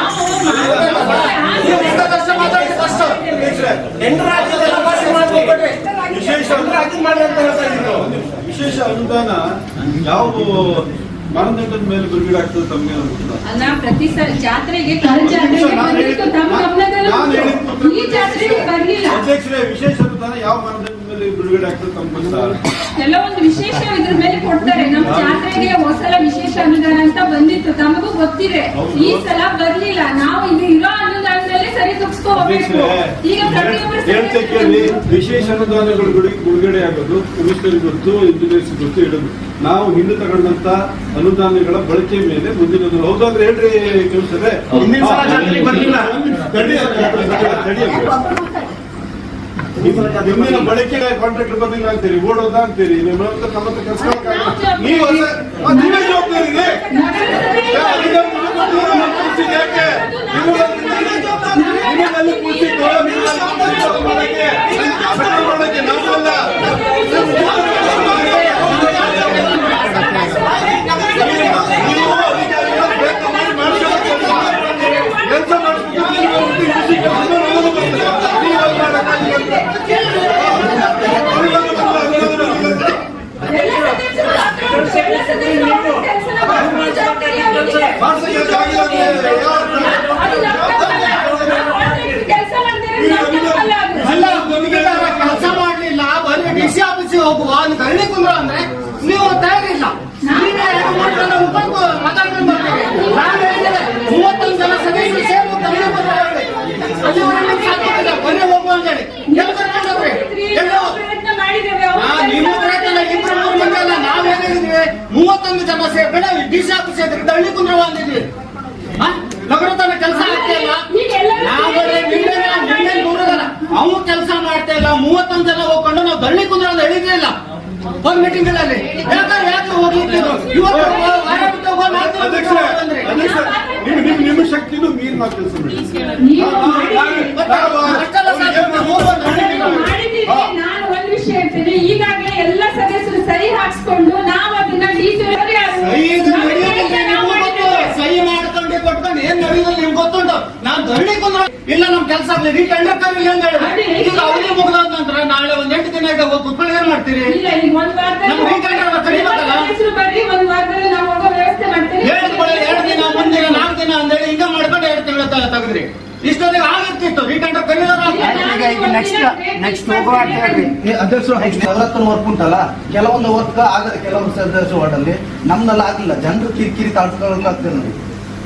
ನೀವು ಎಷ್ಟು ಕಷ್ಟ ಮಾತಾಡಿ ಕಷ್ಟ ವಿಶೇಷ ಅನುದಾನ ಯಾವ ಮಾನದಂಡದ ಮೇಲೆ ಬಿಡುಗಡೆ ಆಗ್ತದೆ ತಮಗೆ ಅಲ್ಲ ಪ್ರತಿ ಸಲ ಜಾತ್ರೆಗೆ ಜಾತ್ರೆಗೆ ಬಂದಿತ್ತು ತಮ್ಮ ಗಮನದಲ್ಲಿ ಈ ಜಾತ್ರೆಗೆ ಬರ್ಲಿಲ್ಲ. ಅಧ್ಯಕ್ಷರೇ, ವಿಶೇಷ ಅನುದಾನ ಯಾವ ಮಾನದಂಡದ ಮೇಲೆ ಬಿಡುಗಡೆ ಆಗ್ತದೆ ತಮ್ಮ ಗೊತ್ತಾ? ಕೆಲವೊಂದು ವಿಶೇಷ ಇದ್ರ ಮೇಲೆ ಕೊಡ್ತಾರೆ. ನಮ್ಮ ಜಾತ್ರೆಗೆ ಹೊಸಲ ವಿಶೇಷ ಅನುದಾನ ಅಂತ ಬಂದಿತ್ತು, ತಮಗೂ ಗೊತ್ತಿದೆ. ಈ ಸಲ ಬರ್ಲಿಲ್ಲ. ನಾವು ಇಲ್ಲಿ ಇರೋ ಅನುದಾನದಲ್ಲೇ ಸರಿ ತಗ್ಸ್ಕೋಬೇಕು. ಈಗ ಹೇಳ್ತೆ ಕೇಳಿ, ವಿಶೇಷ ಅನುದಾನಗಳು ಬಿಡುಗಡೆ ಆಗೋದು ಕಮಿಷನರ್ ಗೊತ್ತು, ಇಂಜಿನಿಯರ್ಸ್ ಗೊತ್ತು ಇಡೋದು. ನಾವು ಹಿಂದೆ ತಗೊಂಡಂತ ಅನುದಾನಗಳ ಬಳಕೆ ಮೇಲೆ ಮುಂದಿನ ಹೌದಾದ್ರೆ ಹೇಳ್ರಿ ಕಮಿಷನರೇ. ನಿಮ್ಮಿನ ಬಳಕೆ ಕಾಂಟ್ರಾಕ್ಟರ್ ಬಂದಿಲ್ಲ ಅಂತೀರಿ, ಓಡೋದ ಅಂತೀರಿ, ನಮ್ಮ ಕೆಲಸ ನೀವೇ ಜವಾಬ್ದಾರಿ ಇದೆ. ನಿಮ್ಮಲ್ಲಿ ಕೂತಿದ್ದು ಮಾಡಕ್ಕೆ ನಾವಲ್ಲ. ನೀವು ಅಧಿಕಾರಿಗಳ ಪ್ರಯತ್ನ ಮಾಡಿ ಕೆಲಸ ಕೆಲಸ ಮಾಡ್ಲಿಲ್ಲ ಬರೀ ಡಿಸಿ ಆಫೀಸಿಗೆ ಹೋಗುವ ಗಳ್ಳಿ ಕುಂದ್ರ ಅಂದ್ರೆ ನೀವು ತಯಾರಿಲ್ಲ. ಮಾತಾಡ್ಕೊಂಡು ಬರ್ತೀವಿ. 31 ಜನ ಸದಸ್ಯರು ಸೇರಿ ಬರೀ ಹೋಗುವ ಅಂತೇಳಿ ಎಲ್ಲಿ ಕರ್ಕೊಂಡೋಗ್ರಿ? ನೀವು ಪ್ರಯತ್ನ ಇಬ್ಬರು 3 ಮಂದಿ ಅಲ್ಲ, ನಾವೇನಿದ್ವಿ 31 ಜನ ಸೇರ್ಬೇಡ ಡಿಸಿ ಆಫೀಸ್ ಇದ್ರಿ ದಳ್ಳಿ ಕುಂದ್ರವ ಅಂದಿದ್ವಿ. ನಗರ ತನ ಕೆಲಸ ಆಗ್ತಾ ಇಲ್ಲ. ದೂರದಲ್ಲ ಅವನು ಕೆಲಸ ಮಾಡ್ತಾ ಇಲ್ಲ. 31 ಜನ ಹೋಗ್ಕೊಂಡು ನಾವು ದಳ್ಳಿ ಕುಂದ್ರ ಅಂತ ಹೇಳಿದ್ದೇ ಇಲ್ಲ ಒಂದ್ ಮೀಟಿಂಗ್ ಗಳಲ್ಲಿ. ಯಾಕೆ ಹೋಗ್ಲಿಕ್ಕಿದ್ರು ನಿಮ್ಮ ಶಕ್ತಿನೂ ಮೀರ್ ನಾವು ಕೆಲಸ ನಾನು ಒಂದ್ ವಿಷಯ ಹೇಳ್ತೀನಿ. ಈಗಾಗಲೇ ಎಲ್ಲ ಸದಸ್ಯರು ಸಹಿ ಹಾಕ್ಸ್ಕೊಂಡು ನಾವು ಅದನ್ನ ಸಹಿ ಮಾಡ್ಕೊಂಡು ಕೊಟ್ಕೊಂಡು ಏನ್ ನಡೆಯೋದು ನಿಮ್ಗೆ ಗೊತ್ತುಂಟು. ನಾನ್ ದಳ್ಳಿ ಕುಂದ್ರ ಇಲ್ಲ ನಮ್ ಕೆಲಸ ಆಗ್ಲಿ ರೀಟೆಂಡರ್ ಕರೀಲಿ ಅಂತ ಹೇಳಿ ಈಗ ಅವಧಿ ಮುಗಿದ ನಂತರ ನಾಳೆ ಒಂದ್ 8 ದಿನ ಕುತ್ಕೊಂಡು ಏನ್ ಮಾಡ್ತೀರಿ? ನಮ್ ರೀಟೆಂಡರ್ ಕರೀಬೇಕಲ್ಲ. ಬರ್ರಿ, ಒಂದ್ ವಾರದಲ್ಲಿ ನಾವು ಹೋಗೋ ವ್ಯವಸ್ಥೆ ಮಾಡ್ತೀವಿ. 2 ದಿನ 1 ದಿನ 4 ದಿನ ಅಂದೇಳಿ ಹಿಂಗ ಮಾಡ್ಕೊಂಡು 2 ತಿಂಗಳ ತೆಗೆದ್ರಿ. ಇಷ್ಟೊತ್ತಿಗೆ ಆಗಿರ್ತಿತ್ತು ರೀಟೆಂಡರ್ ನೆಕ್ಸ್ಟ್ ಹೋಗುವ ಅಂತ ಹೇಳ್ರಿ. ಅಧ್ಯಕ್ಷರು ನವರತ್ನ ವರ್ಕ್ ಉಂಟಲ್ಲ, ಕೆಲವೊಂದು ವರ್ಕ್ ಆಗದೆ ಕೆಲವೊಂದು ಸದಸ್ಯ ವಾರ್ಡಲ್ಲಿ ನಮ್ನೆಲ್ಲ ಆಗಿಲ್ಲ. ಜನರು ಕಿರಿಕಿರಿ ತಾಳ್ಸ್ಕೊಳ್ಳೋದು ಆಗ್ತದೆ ನೋಡಿ.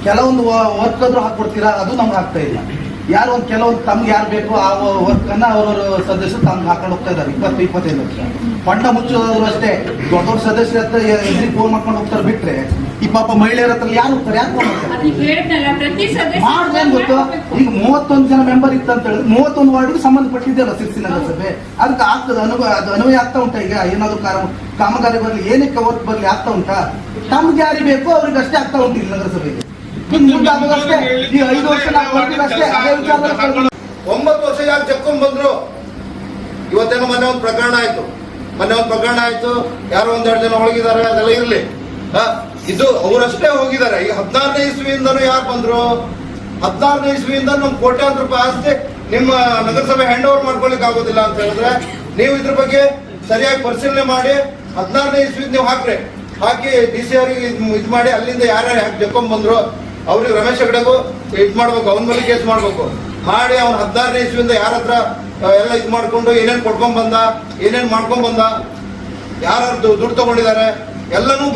ಕೆಲವೊಂದು ವರ್ಕ್ ಆದ್ರೂ ಹಾಕೊಡ್ತೀರಾ, ಅದು ನಮ್ಗೆ ಆಗ್ತಾ ಇಲ್ಲ. ಯಾರು ಒಂದು ಕೆಲವೊಂದು ತಮ್ಗೆ ಯಾರು ಬೇಕು ಆ ವರ್ಕ್ ಅನ್ನ ಅವ್ರವ್ರ ಸದಸ್ಯರು ತಮ್ಗೆ ಹಾಕೊಂಡು ಹೋಗ್ತಾ ಇದ್ದಾರೆ. 20-25 ಲಕ್ಷ ಫಂಡ ಮುಚ್ಚೋದ್ರು ಅಷ್ಟೇ. ದೊಡ್ಡ ದೊಡ್ಡ ಸದಸ್ಯರ ಹತ್ರ ಎದುರಿ ಫೋನ್ ಮಾಡ್ಕೊಂಡು ಹೋಗ್ತಾರೆ. ಬಿಟ್ರೆ ಈ ಪಾಪ ಮಹಿಳೆಯರ ಹತ್ರ ಯಾರು ಹೋಗ್ತಾರೆ? ಯಾರು ಫೋನ್ ಮಾಡ್ತಾರೆ? ಮಾಡ್ದೇನ್ ಗೊತ್ತು. ಈಗ 31 ಜನ ಮೆಂಬರ್ ಇತ್ತು ಅಂತ ಹೇಳಿದ್ರೆ 31 ವಾರ್ಡ್ಗೆ ಸಂಬಂಧಪಟ್ಟಿದ್ದೆಲ್ಲ ಸಿರ್ಸಿ ನಗರಸಭೆ. ಅದಕ್ಕೆ ಆಗ್ತದೆ ಅದು ಅನ್ವಯ ಆಗ್ತಾ ಉಂಟಾ? ಈಗ ಏನಾದ್ರು ಕಾಮಗಾರಿ ಬರ್ಲಿ, ಏನಕ್ಕೆ ವರ್ಕ್ ಬರ್ಲಿ ಆಗ್ತಾ ಉಂಟಾ? ತಮ್ಗೆ ಯಾರಿಗೆ ಬೇಕು ಅವ್ರಿಗೆ ಅಷ್ಟೇ ಆಗ್ತಾ ಉಂಟು ಇಲ್ಲಿ ನಗರಸಭೆಗೆ. ಮುಂದಾಗೋದಷ್ಟೇ ಈ 5 ವರ್ಷ 4 ವರ್ಷ ಅದೇ ವಿಚಾರ. 9 ವರ್ಷ ಯಾಕೆ ಜಕ್ಕೊಂಡ್ ಬಂದ್ರು? ಇವತ್ತೇನೋ ಮೊನ್ನೆ ಒಂದು ಪ್ರಕರಣ ಆಯ್ತು. ಯಾರೋ 1-2 ಜನ ಹೋಗಿದ್ದಾರೆ, ಅದೆಲ್ಲ ಇರ್ಲಿ. ಇದು ಅವರಷ್ಟೇ ಹೋಗಿದ್ದಾರೆ. ಈಗ 14ನೇ ಇಸ್ವಿಯಿಂದನೂ ಯಾರು ಬಂದ್ರು? 14ನೇ ಇಸ್ವಿಯಿಂದ ನಮ್ ಕೋಟ್ಯಾಂತರ ರೂಪಾಯಿ ಆಸ್ತಿ ನಿಮ್ಮ ನಗರಸಭೆ ಹ್ಯಾಂಡ್ ಓವರ್ ಮಾಡ್ಕೊಳಿಕ್ ಆಗೋದಿಲ್ಲ ಅಂತ ಹೇಳಿದ್ರೆ ನೀವು ಇದ್ರ ಬಗ್ಗೆ ಸರಿಯಾಗಿ ಪರಿಶೀಲನೆ ಮಾಡಿ 14ನೇ ಇಸ್ವಿ ನೀವು ಹಾಕಿ DC ಅವರಿಗೆ ಇದು ಮಾಡಿ ಅಲ್ಲಿಂದ ಯಾರ್ಯಾರು ಯಾಕೆ ಜಕ್ಕೊಂಡ್ ಬಂದ್ರು ಅವ್ರಿಗೆ ರಮೇಶ್ ಹೆಗಡೆಗೂ ಇದು ಮಾಡ್ಬೇಕು, ಅವನ ಮೇಲೆ ಕೇಸ್ ಮಾಡ್ಬೇಕು ಮಾಡಿ ಅವ್ನು 16ನೇ ಇಸ್ವಿಯಿಂದ ಯಾರ ಹತ್ರ ಎಲ್ಲ ಇದು ಮಾಡ್ಕೊಂಡು ಏನೇನ್ ಕೊಟ್ಕೊಂಡ್ ಬಂದ, ಏನೇನ್ ಮಾಡ್ಕೊಂಡ್ ಬಂದ, ಯಾರು ದುಡ್ಡು ತಗೊಂಡಿದ್ದಾರೆ ಎಲ್ಲನೂ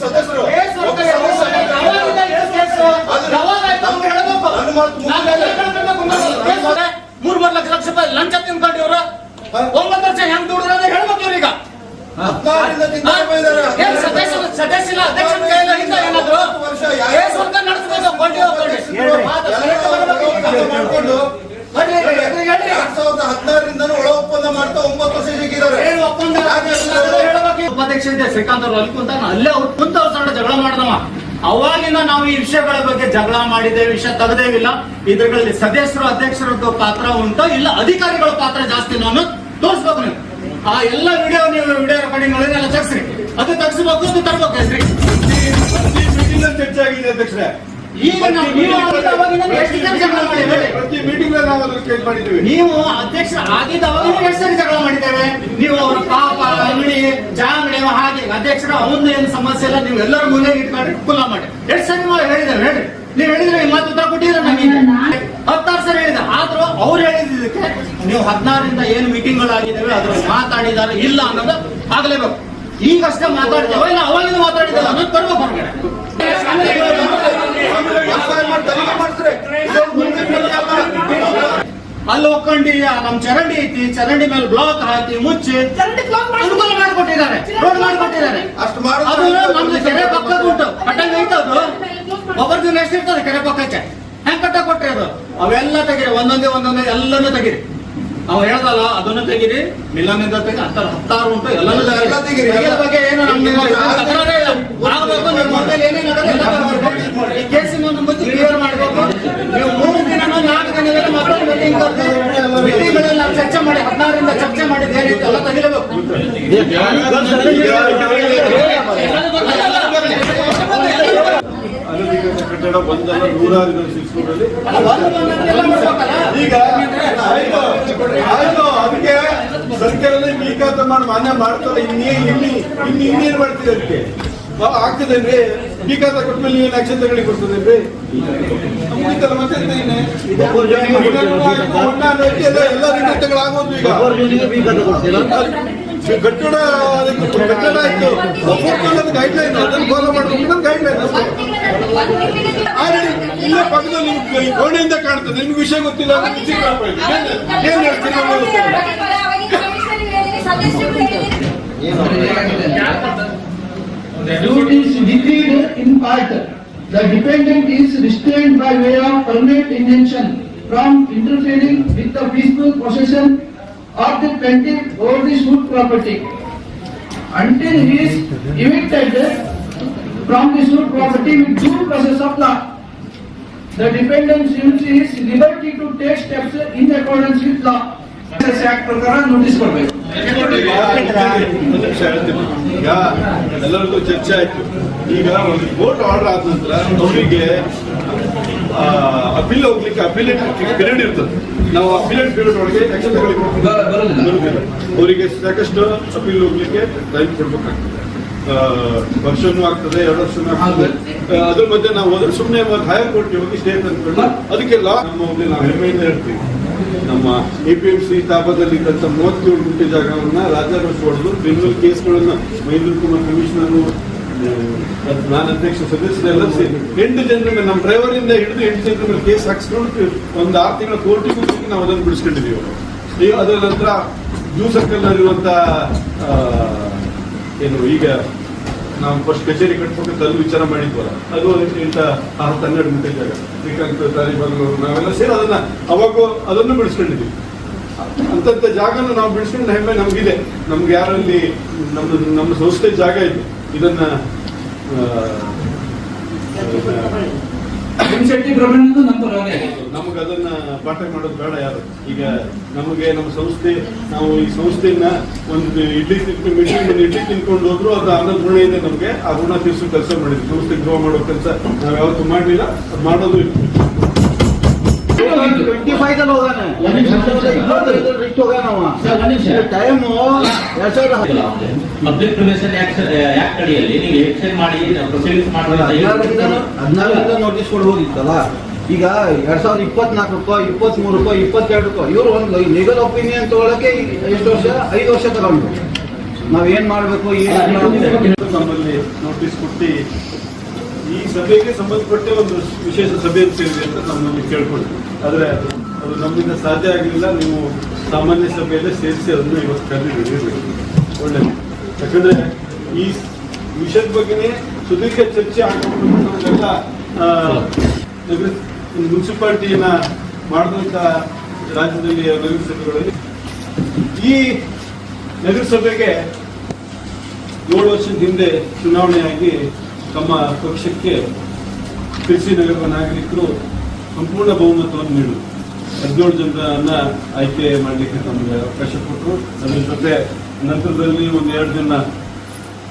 ಸದಸ್ಯರು 3 ಲಕ್ಷ ರೂಪಾಯಿ ಲಂಚ ತಿನ್ಕೊಂಡು ಇವರು 9 ವರ್ಷ ಹೆಂಗ್ ದುಡಿದ್ರೆ ಹೇಳ್ಬೇಕು ಇವ್ರೀಗ. ಸದಸ್ಯ ಅಧ್ಯಕ್ಷರ ಕೈಯಲ್ಲಿ ಏನಾದ್ರು ನಡೆಸಬೇಕು. 2016ರಿಂದ ಒಳ ಒಪ್ಪಂದ ಮಾಡ್ತಾ 9 ವರ್ಷ ಸಿಕ್ಕಿದ್ದಾರೆ. ಒಪ್ಪಂದ ಅಧ್ಯಕ್ಷ ಇದ್ದೆ ಶ್ರೀಕಾಂತ್ ಅವರು ಅಲ್ಲಿ ಕುಂತ ಅಲ್ಲೇ ಅವ್ರು ಕುಂತ ಅವ್ರ ಸಣ್ಣ ಜಗಳ ಮಾಡಿದವ. ಅವಾಗಿಂದ ನಾವು ಈ ವಿಷಯಗಳ ಬಗ್ಗೆ ಜಗಳ ಮಾಡಿದ್ದೇವೆ, ವಿಷಯ ತೆಗೆದೇವಿಲ್ಲ. ಇದ್ರಲ್ಲಿ ಸದಸ್ಯರು ಅಧ್ಯಕ್ಷರದ್ದು ಪಾತ್ರ ಉಂಟು, ಇಲ್ಲ ಅಧಿಕಾರಿಗಳ ಪಾತ್ರ ಜಾಸ್ತಿ ಅನ್ನೋದು ತೋರಿಸ್ಬೇಕು ನೀವು. ಆ ಎಲ್ಲ ವಿಡಿಯೋ ವಿಡಿಯೋ ರೆಕಾರ್ಡಿಂಗ್ ತೆಗ್ಸ್ರಿ, ಅದು ತೆಗ್ಸ್ಬೇಕು, ಅದು ತರ್ಬೇಕು ಹೆಸ್ರಿ. ಚರ್ಚೆ ಆಗಿದೆ ಅಧ್ಯಕ್ಷರೇ. ಈಗ ಎಷ್ಟು ಜನ ಜಗಳ ಮಾಡಿದ್ದೇವೆ? ಪ್ರತಿ ಮೀಟಿಂಗ್ ನಾವು ಅದನ್ನು ಕೇಸ್ ಮಾಡಿದ್ದೀವಿ. ನೀವು ಅಧ್ಯಕ್ಷ ಆಗಿದ್ದವಾಗ ಎಷ್ಟು ಸರಿ ಜಗಳ ಮಾಡಿದ್ದೇವೆ? ನೀವು ಅವರ ಪಾಪ ಅಂಗಡಿ ಜಾಂಗಡಿ ಹಾಗೆ ಅಧ್ಯಕ್ಷರ ಅವನ ಏನು ಸಮಸ್ಯೆ ಇಲ್ಲ, ನೀವು ಎಲ್ಲರ ಮೂಲೆಗೆ ಇಟ್ಕೊಂಡು ಕುಲ್ಲ ಮಾಡಿ ಎಷ್ಟು ಸರಿ ಹೇಳಿದ್ದೇವೆ ಹೇಳ್ರಿ. ನೀವು ಹೇಳಿದ್ರೆ ಮಾತು ಉತ್ತರ ಕೊಟ್ಟಿದ್ರೆ ನನಗೆ 16 ಸರಿ ಹೇಳಿದ. ಆದ್ರೂ ಅವ್ರು ಹೇಳಿದ್ದಕ್ಕೆ ನೀವು 16ರಿಂದ ಏನು ಮೀಟಿಂಗ್ಗಳಾಗಿದ್ದಾವೆ ಅದ್ರ ಮಾತಾಡಿದಾರೆ ಇಲ್ಲ ಅನ್ನೋದು ಆಗ್ಲೇಬೇಕು. ಈಗಷ್ಟೇ ಮಾತಾಡ್ತೇವೆ ಇಲ್ಲ ಅವಾಗಿಂದ ಮಾತಾಡಿದ್ದಲ್ಲ ಅನ್ನೋದು ಬರ್ಬೇಕು ಹೊರಗಡೆ. ಅಲ್ಲಿ ಹೋಗ್ಕೊಂಡು ನಮ್ ಚರಂಡಿ ಐತಿ, ಚರಂಡಿ ಮೇಲೆ ಬ್ಲಾಕ್ ಹಾಕಿ ಮುಚ್ಚಿ ಅನುಕೂಲ ಮಾಡಿಕೊಟ್ಟಿದ್ದಾರೆ, ರೋಡ್ ಮಾಡಿಕೊಟ್ಟಿದ್ದಾರೆ. ಅದು ನಮ್ದು ಕೆರೆ ಪಕ್ಕದ ಉಂಟು, ಕಟ್ಟಂಗ ಐತದು. ಒಬ್ಬರದ್ದು ಎಷ್ಟು ಇರ್ತದೆ ಕೆರೆ ಪಕ್ಕಕ್ಕೆ, ಹೆಂಗ್ ಕಟ್ಟ ಕೊಟ್ರಿ ಅದು? ಅವೆಲ್ಲ ತೆಗೀರಿ, ಒಂದೊಂದೇ ಎಲ್ಲನೂ ತೆಗೀರಿ. ನಾವು ಹೇಳ್ದಲ್ಲ ಅದನ್ನು ತೆಗೀರಿ, ಮಿಲ್ಲನಿಂದ ತೆಗಿ, 16 ಉಂಟು, ಎಲ್ಲನೂ ತೆಗೀರಿ. ಬಗ್ಗೆ ಏನು ನಮ್ಗೆ ಈ ಕೇಸಿನ ಒಂದು ಮುಚ್ಚಿ ಕ್ಲಿಯರ್ ಮಾಡಬೇಕು. ನೀವು 3 ದಿನ 4 ದಿನದಲ್ಲಿ ಮತ್ತೊಂದು ಮೀಟಿಂಗ್ಗಳಲ್ಲಿ ನಾವು ಚರ್ಚೆ ಮಾಡಿ 16ರಿಂದ ಚರ್ಚೆ ಮಾಡಿದ ಏನಿತ್ತು ಎಲ್ಲ ತೆಗಿಲೇಬೇಕು. ಅನಧಿಕೃತ ಕಟ್ಟಡ ಒಂದಲ್ಲ 100 ಶಿಕ್ಷಣದಲ್ಲಿ ಈಗ ಆಯ್ತು ಅದಕ್ಕೆ ಸರ್ಕಾರದಲ್ಲಿ ಮೀಕಾತ ಮಾಡಿ ಮಾನ್ಯ ಮಾಡ್ತಾರೆ. ಇನ್ನೇನ್ ಮಾಡ್ತೀರಿ ಅದಕ್ಕೆ ಆಗ್ತದೇನ್ರಿ? ಮೀಕಾತ ಕೊಟ್ಮೇಲೆ ನೀವೇನು ಆಕ್ಷನ್ ತಗೊಳ್ಳಿಕ್ಕೆ ಬರ್ತದೇನ್ರಿ? ಮುಗಿತಲ್ಲ ಮತ್ತೆ ಎಲ್ಲ ರೀತಿಗಳಾಗೋದು. ಈಗ ಕಟ್ಟಡ ಆಯ್ತು, ಗೈಡ್ಲೈನ್ ಅದನ್ನು ಫಾಲೋ ಮಾಡ್ಬೇಕು. ಗೈಡ್ಲೈನ್ ಇಲ್ಲೇ ಪಕ್ಕದಲ್ಲಿ ಕೋಣೆಯಿಂದ ಕಾಣ್ತದೆ, ನಿಮ್ಗೆ ವಿಷಯ ಗೊತ್ತಿಲ್ಲ ಏನ್ ಹೇಳ್ತೀನಿ? Suit is decreed in part. The defendant is restrained by way of permanent injunction from interfering with the peaceful possession of the plaintiff over the suit property until he is evicted from the suit property with due process of law. The defendant uses his liberty to take steps in accordance with law. Act ಪ್ರಕಾರ notice ಕೊಡಬೇಕು. ಈಗ ಎಲ್ಲರಿಗೂ ಚರ್ಚೆ ಆಯ್ತು. ಈಗ ಒಂದು court order ಆದ ನಂತರ ಅವರಿಗೆ ಅಪೀಲ್ ಹೋಗ್ಲಿಕ್ಕೆ ಅಪೀಲೇಟ್ ಪೀರಿಯಡ್ ಇರ್ತದೆ. ನಾವು ಅಪೀಲೇಟ್ ಪೀರಿಯಡ್ ಒಳಗೆ ಬರುದಿಲ್ಲ. ಅವರಿಗೆ ಸಾಕಷ್ಟು ಅಪೀಲ್ ಹೋಗ್ಲಿಕ್ಕೆ ಟೈಮ್ ಕೊಡ್ಬೇಕಾಗ್ತದೆ. ವರ್ಷನೂ ಆಗ್ತದೆ, 2 ವರ್ಷನೂ ಆಗ್ತದೆ. ಅದ್ರ ಮಧ್ಯೆ ನಾವು ಹೋದ್ರೆ ಸುಮ್ಮನೆ ಹೈಯರ್ ಕೋರ್ಟ್ಗೆ ಹೋಗಿ ಸ್ಟೇ ತಂದ್ಕೊಂಡು ಅದಕ್ಕೆಲ್ಲ ನಾವು ಹೆಮ್ಮೆಯಿಂದ ಹೇಳ್ತೀವಿ. ನಮ್ಮ APMC ತಾಪದಲ್ಲಿ ಇದ್ದಂತ 37 ಗುಂಟೆ ಜಾಗವನ್ನ ರಾಜಾರೋಷ್ ಹೊಡೆದು ಬೆಂಗಳೂರು ಕೇಸ್ಗಳನ್ನ ಮಹೇಂದ್ರ ಕುಮಾರ್ ಕಮಿಷನರ್, ನಾನು ಅಧ್ಯಕ್ಷ ಸದಸ್ಯರೆಲ್ಲ ಸೇರಿ 8 ಜನರ ಮೇಲೆ, ನಮ್ಮ ಡ್ರೈವರ್ ಇಂದ ಹಿಡಿದು 8 ಜನರ ಮೇಲೆ ಕೇಸ್ ಹಾಕ್ಸ್ಕೊಂಡು ಒಂದು 6 ತಿಂಗಳ ಕೋರ್ಟಿಗೂ ಹೋಗಿ ನಾವು ಅದನ್ನು ಬಿಡಿಸ್ಕೊಂಡಿದ್ದೀವಿ. ಅದರ ನಂತರ ಜೂ ಸರ್ಕಲ್ ಇರುವಂತ ಏನು ಈಗ ನಾವು ಫಸ್ಟ್ ಕಚೇರಿ ಕಟ್ಬೇಕಂತ ಅಲ್ಲಿ ವಿಚಾರ ಮಾಡಿದ್ವಲ್ಲ, ಅದು 10-12 ಗುಂಟೆ ಜಾಗ ಶ್ರೀಕಾಂತ್ ತಾಲಿಬಾನ್ ನಾವೆಲ್ಲ ಸೇರಿ ಅವಾಗ ಅದನ್ನು ಬಿಡಿಸ್ಕೊಂಡಿದ್ವಿ. ಅಂತಂತ ಜಾಗನ ನಾವು ಬಿಡಿಸ್ಕೊಂಡು ಹೆಮ್ಮೆ ನಮ್ಗಿದೆ. ನಮ್ಗೆ ಯಾರಲ್ಲಿ ನಮ್ಮ ಸಂಸ್ಥೆ ಜಾಗ ಇದೆ, ಇದನ್ನ ನಮಗೆ ಅದನ್ನ ಪಾಠ ಮಾಡೋದು ಬೇಡ ಯಾರು. ಈಗ ನಮಗೆ ನಮ್ಮ ಸಂಸ್ಥೆ, ನಾವು ಈ ಸಂಸ್ಥೆಯನ್ನ ಒಂದು ಇಡ್ಲಿ ತಿನ್ಕೊಂಡು ಹೋದ್ರು ಅದು ಅನ್ನದ ಋಣ ಇದೆ ನಮ್ಗೆ. ಆ ಋಣ ತೀರ್ಸೋ ಕೆಲಸ ಮಾಡಿದ್ವಿ. ಸಂಸ್ಥೆ ಗ್ರೋ ಮಾಡೋ ಕೆಲಸ ನಾವು ಯಾವತ್ತೂ ಮಾಡಲಿಲ್ಲ, ಅದು ಮಾಡೋದು ಇಲ್ಲ. 25 ಟೈಮು ಪಬ್ಲಿಕ್ ಪ್ರಿವೆನ್ಷನ್ ಆಕ್ಟ್ ಅಡಿಯಲ್ಲಿ ನೀವು ಎಕ್ಸ್ಟೆಂಡ್ ಮಾಡಿ ಪ್ರೊಸೀಡಿಂಗ್ಸ್ ಮಾಡಬಹುದು. 14 ನೋಟಿಸ್ ಕೊಡ್ ಹೋಗಿತ್ತಲ್ಲ. ಈಗ 2024 ರೂಪಾಯಿ, 23 ರೂಪಾಯಿ, 22 ರೂಪಾಯಿ ಇವರು ಒಂದು ಲೀಗಲ್ ಒಪಿನಿಯನ್ ತಗೊಳಕ್ಕೆ ಎಷ್ಟು ವರ್ಷ? 5 ವರ್ಷ ತಗೊಂಡು ನಾವೇನ್ ಮಾಡ್ಬೇಕು? ನಮ್ಮಲ್ಲಿ ನೋಟಿಸ್ ಕೊಟ್ಟು ಈ ಸಭೆಗೆ ಸಂಬಂಧಪಟ್ಟ ಒಂದು ವಿಶೇಷ ಸಭೆ ಸೇರಿದೆ ಅಂತ ನಮ್ಮಲ್ಲಿ ಕೇಳ್ಕೊಳ್ತೀವಿ. ಆದರೆ ಅದು ನಮ್ಮಿಂದ ಸಾಧ್ಯ ಆಗಲಿಲ್ಲ. ನೀವು ಸಾಮಾನ್ಯ ಸಭೆಯಲ್ಲೇ ಸೇರಿಸಿ ಅದನ್ನು ಇವತ್ತು ಕರೆದಿದ್ದೀವಿ. ಒಳ್ಳೆಯದು. ಯಾಕಂದ್ರೆ ಈ ವಿಷಯದ ಬಗ್ಗೆನೇ ಸುದೀರ್ಘ ಚರ್ಚೆ ಆಗಬೇಕಂತ ಮುನ್ಸಿಪಾಲಿಟಿಯನ್ನ ಮಾಡಿದಂಥ ರಾಜ್ಯದಲ್ಲಿ ನಗರಸಭೆಗಳಲ್ಲಿ ಈ ನಗರಸಭೆಗೆ 7 ವರ್ಷದ ಹಿಂದೆ ಚುನಾವಣೆಯಾಗಿ ತಮ್ಮ ಪಕ್ಷಕ್ಕೆ ಶಿರ್ಸಿ ನಗರದ ನಾಗರಿಕರು ಸಂಪೂರ್ಣ ಬಹುಮತವನ್ನು ನೀಡಿದರು. 17 ಜನರನ್ನ ಆಯ್ಕೆ ಮಾಡಲಿಕ್ಕೆ ನಮಗೆ ಅವಕಾಶ ಕೊಟ್ಟರು. ಅದರ ಜೊತೆ ನಂತರದಲ್ಲಿ 1-2 ಜನ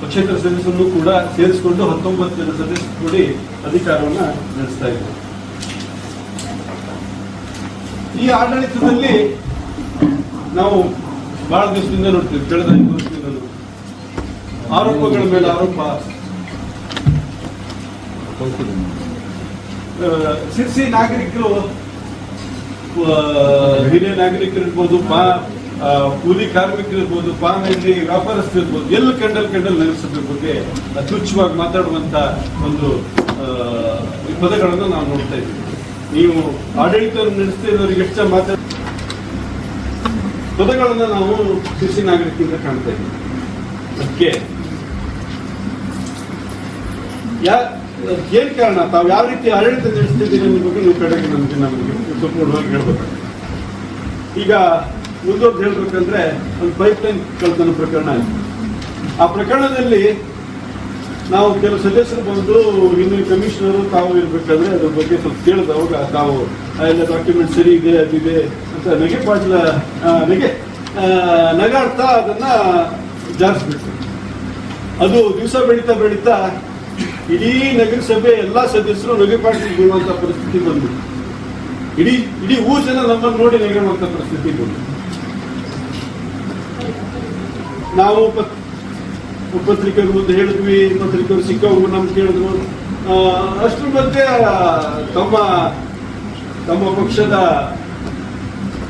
ಪಕ್ಷೇತರ ಸದಸ್ಯರನ್ನು ಕೂಡ ಸೇರಿಸಿಕೊಂಡು 19 ಜನ ಸದಸ್ಯರು ಕೂಡಿ ಅಧಿಕಾರವನ್ನು ನಡೆಸ್ತಾ ಇದ್ದಾರೆ. ಈ ಆಡಳಿತದಲ್ಲಿ ನಾವು ಬಹಳ ದಿವಸದಿಂದ ನೋಡ್ತೀವಿ, ಕಳೆದ 5 ವರ್ಷದಿಂದ ಆರೋಪಗಳ ಮೇಲೆ ಆರೋಪ. ಶಿರ್ಸಿ ನಾಗರಿಕರು, ಹಿರಿಯ ನಾಗರಿಕರಿರ್ಬೋದು, ಕೂಲಿ ಕಾರ್ಮಿಕರಿರ್ಬೋದು, ಪಾನಲ್ಲಿ ವ್ಯಾಪಾರಸ್ಥರಿರ್ಬೋದು, ಎಲ್ಲ ಕಂಡಲ್ ನಗರಸಭೆ ಬಗ್ಗೆ ತುಚ್ಛವಾಗಿ ಮಾತಾಡುವಂತ ಒಂದು ಪದಗಳನ್ನು ನಾವು ನೋಡ್ತಾ ಇದ್ದೀವಿ. ನೀವು ಆಡಳಿತವನ್ನು ನಡೆಸ್ತಾ ಇರೋರಿಗೆ ಎಷ್ಟು ಮಾತಾಡ ಪದಗಳನ್ನು ನಾವು ಶಿರ್ಸಿ ನಾಗರಿಕರಿಂದ ಕಾಣ್ತಾ ಇದ್ದೀವಿ. ಅದಕ್ಕೆ ಏನ್ ಕಾರಣ, ತಾವು ಯಾವ ರೀತಿ ಆಡಳಿತ ನಡೆಸ್ತಿದ್ದೀರಿ ಅನ್ನೋ ಬಗ್ಗೆ ನೀವು ಕಡೆಗೆ ನಮಗೆ ಸಂಪೂರ್ಣವಾಗಿ ಹೇಳ್ಬೇಕು. ಈಗ ಮುಂದೋಗಿ ಹೇಳ್ಬೇಕಂದ್ರೆ ಒಂದು ಪೈಪ್ಲೈನ್ ಕಳ್ತನ ಪ್ರಕರಣ ಆಯ್ತು. ಆ ಪ್ರಕರಣದಲ್ಲಿ ನಾವು ಕೆಲವು ಸದಸ್ಯರು ಬಂದು ಹಿಂದಿನ ಕಮಿಷನರು ತಾವು ಇರ್ಬೇಕಾದ್ರೆ ಅದ್ರ ಬಗ್ಗೆ ಸ್ವಲ್ಪ ಕೇಳಿದವಾಗ ತಾವು ಎಲ್ಲ ಡಾಕ್ಯುಮೆಂಟ್ ಸರಿ ಇದೆ ಅದಿದೆ ಅಂತ ನಗಾಡ್ತಾ ಅದನ್ನ ಜಾರಿಸ್ಬಿಟ್ರು. ಅದು ದಿವಸ ಬೆಳೀತಾ ಇಡೀ ನಗರಸಭೆ ಎಲ್ಲಾ ಸದಸ್ಯರು ನಗೆಪಾಟಿ ಬೀಳುವಂತ ಪರಿಸ್ಥಿತಿ ಬಂದ್ಬಿಟ್ಟು ಇಡೀ ಊರು ಜನ ನಮ್ಮನ್ನು ನೋಡಿ ನಗೆಯುವಂತ ಪರಿಸ್ಥಿತಿ ಬಂತು. ನಾವು ಪತ್ರಿಕೆಗಳ ಮುಂದೆ ಹೇಳಿದ್ವಿ, ಪತ್ರಿಕೆಗಳು ಸಿಕ್ಕವು ನಮ್ಗೆ ಕೇಳಿದ್ರು. ಅಷ್ಟ್ರ ಮಧ್ಯೆ ತಮ್ಮ ಪಕ್ಷದ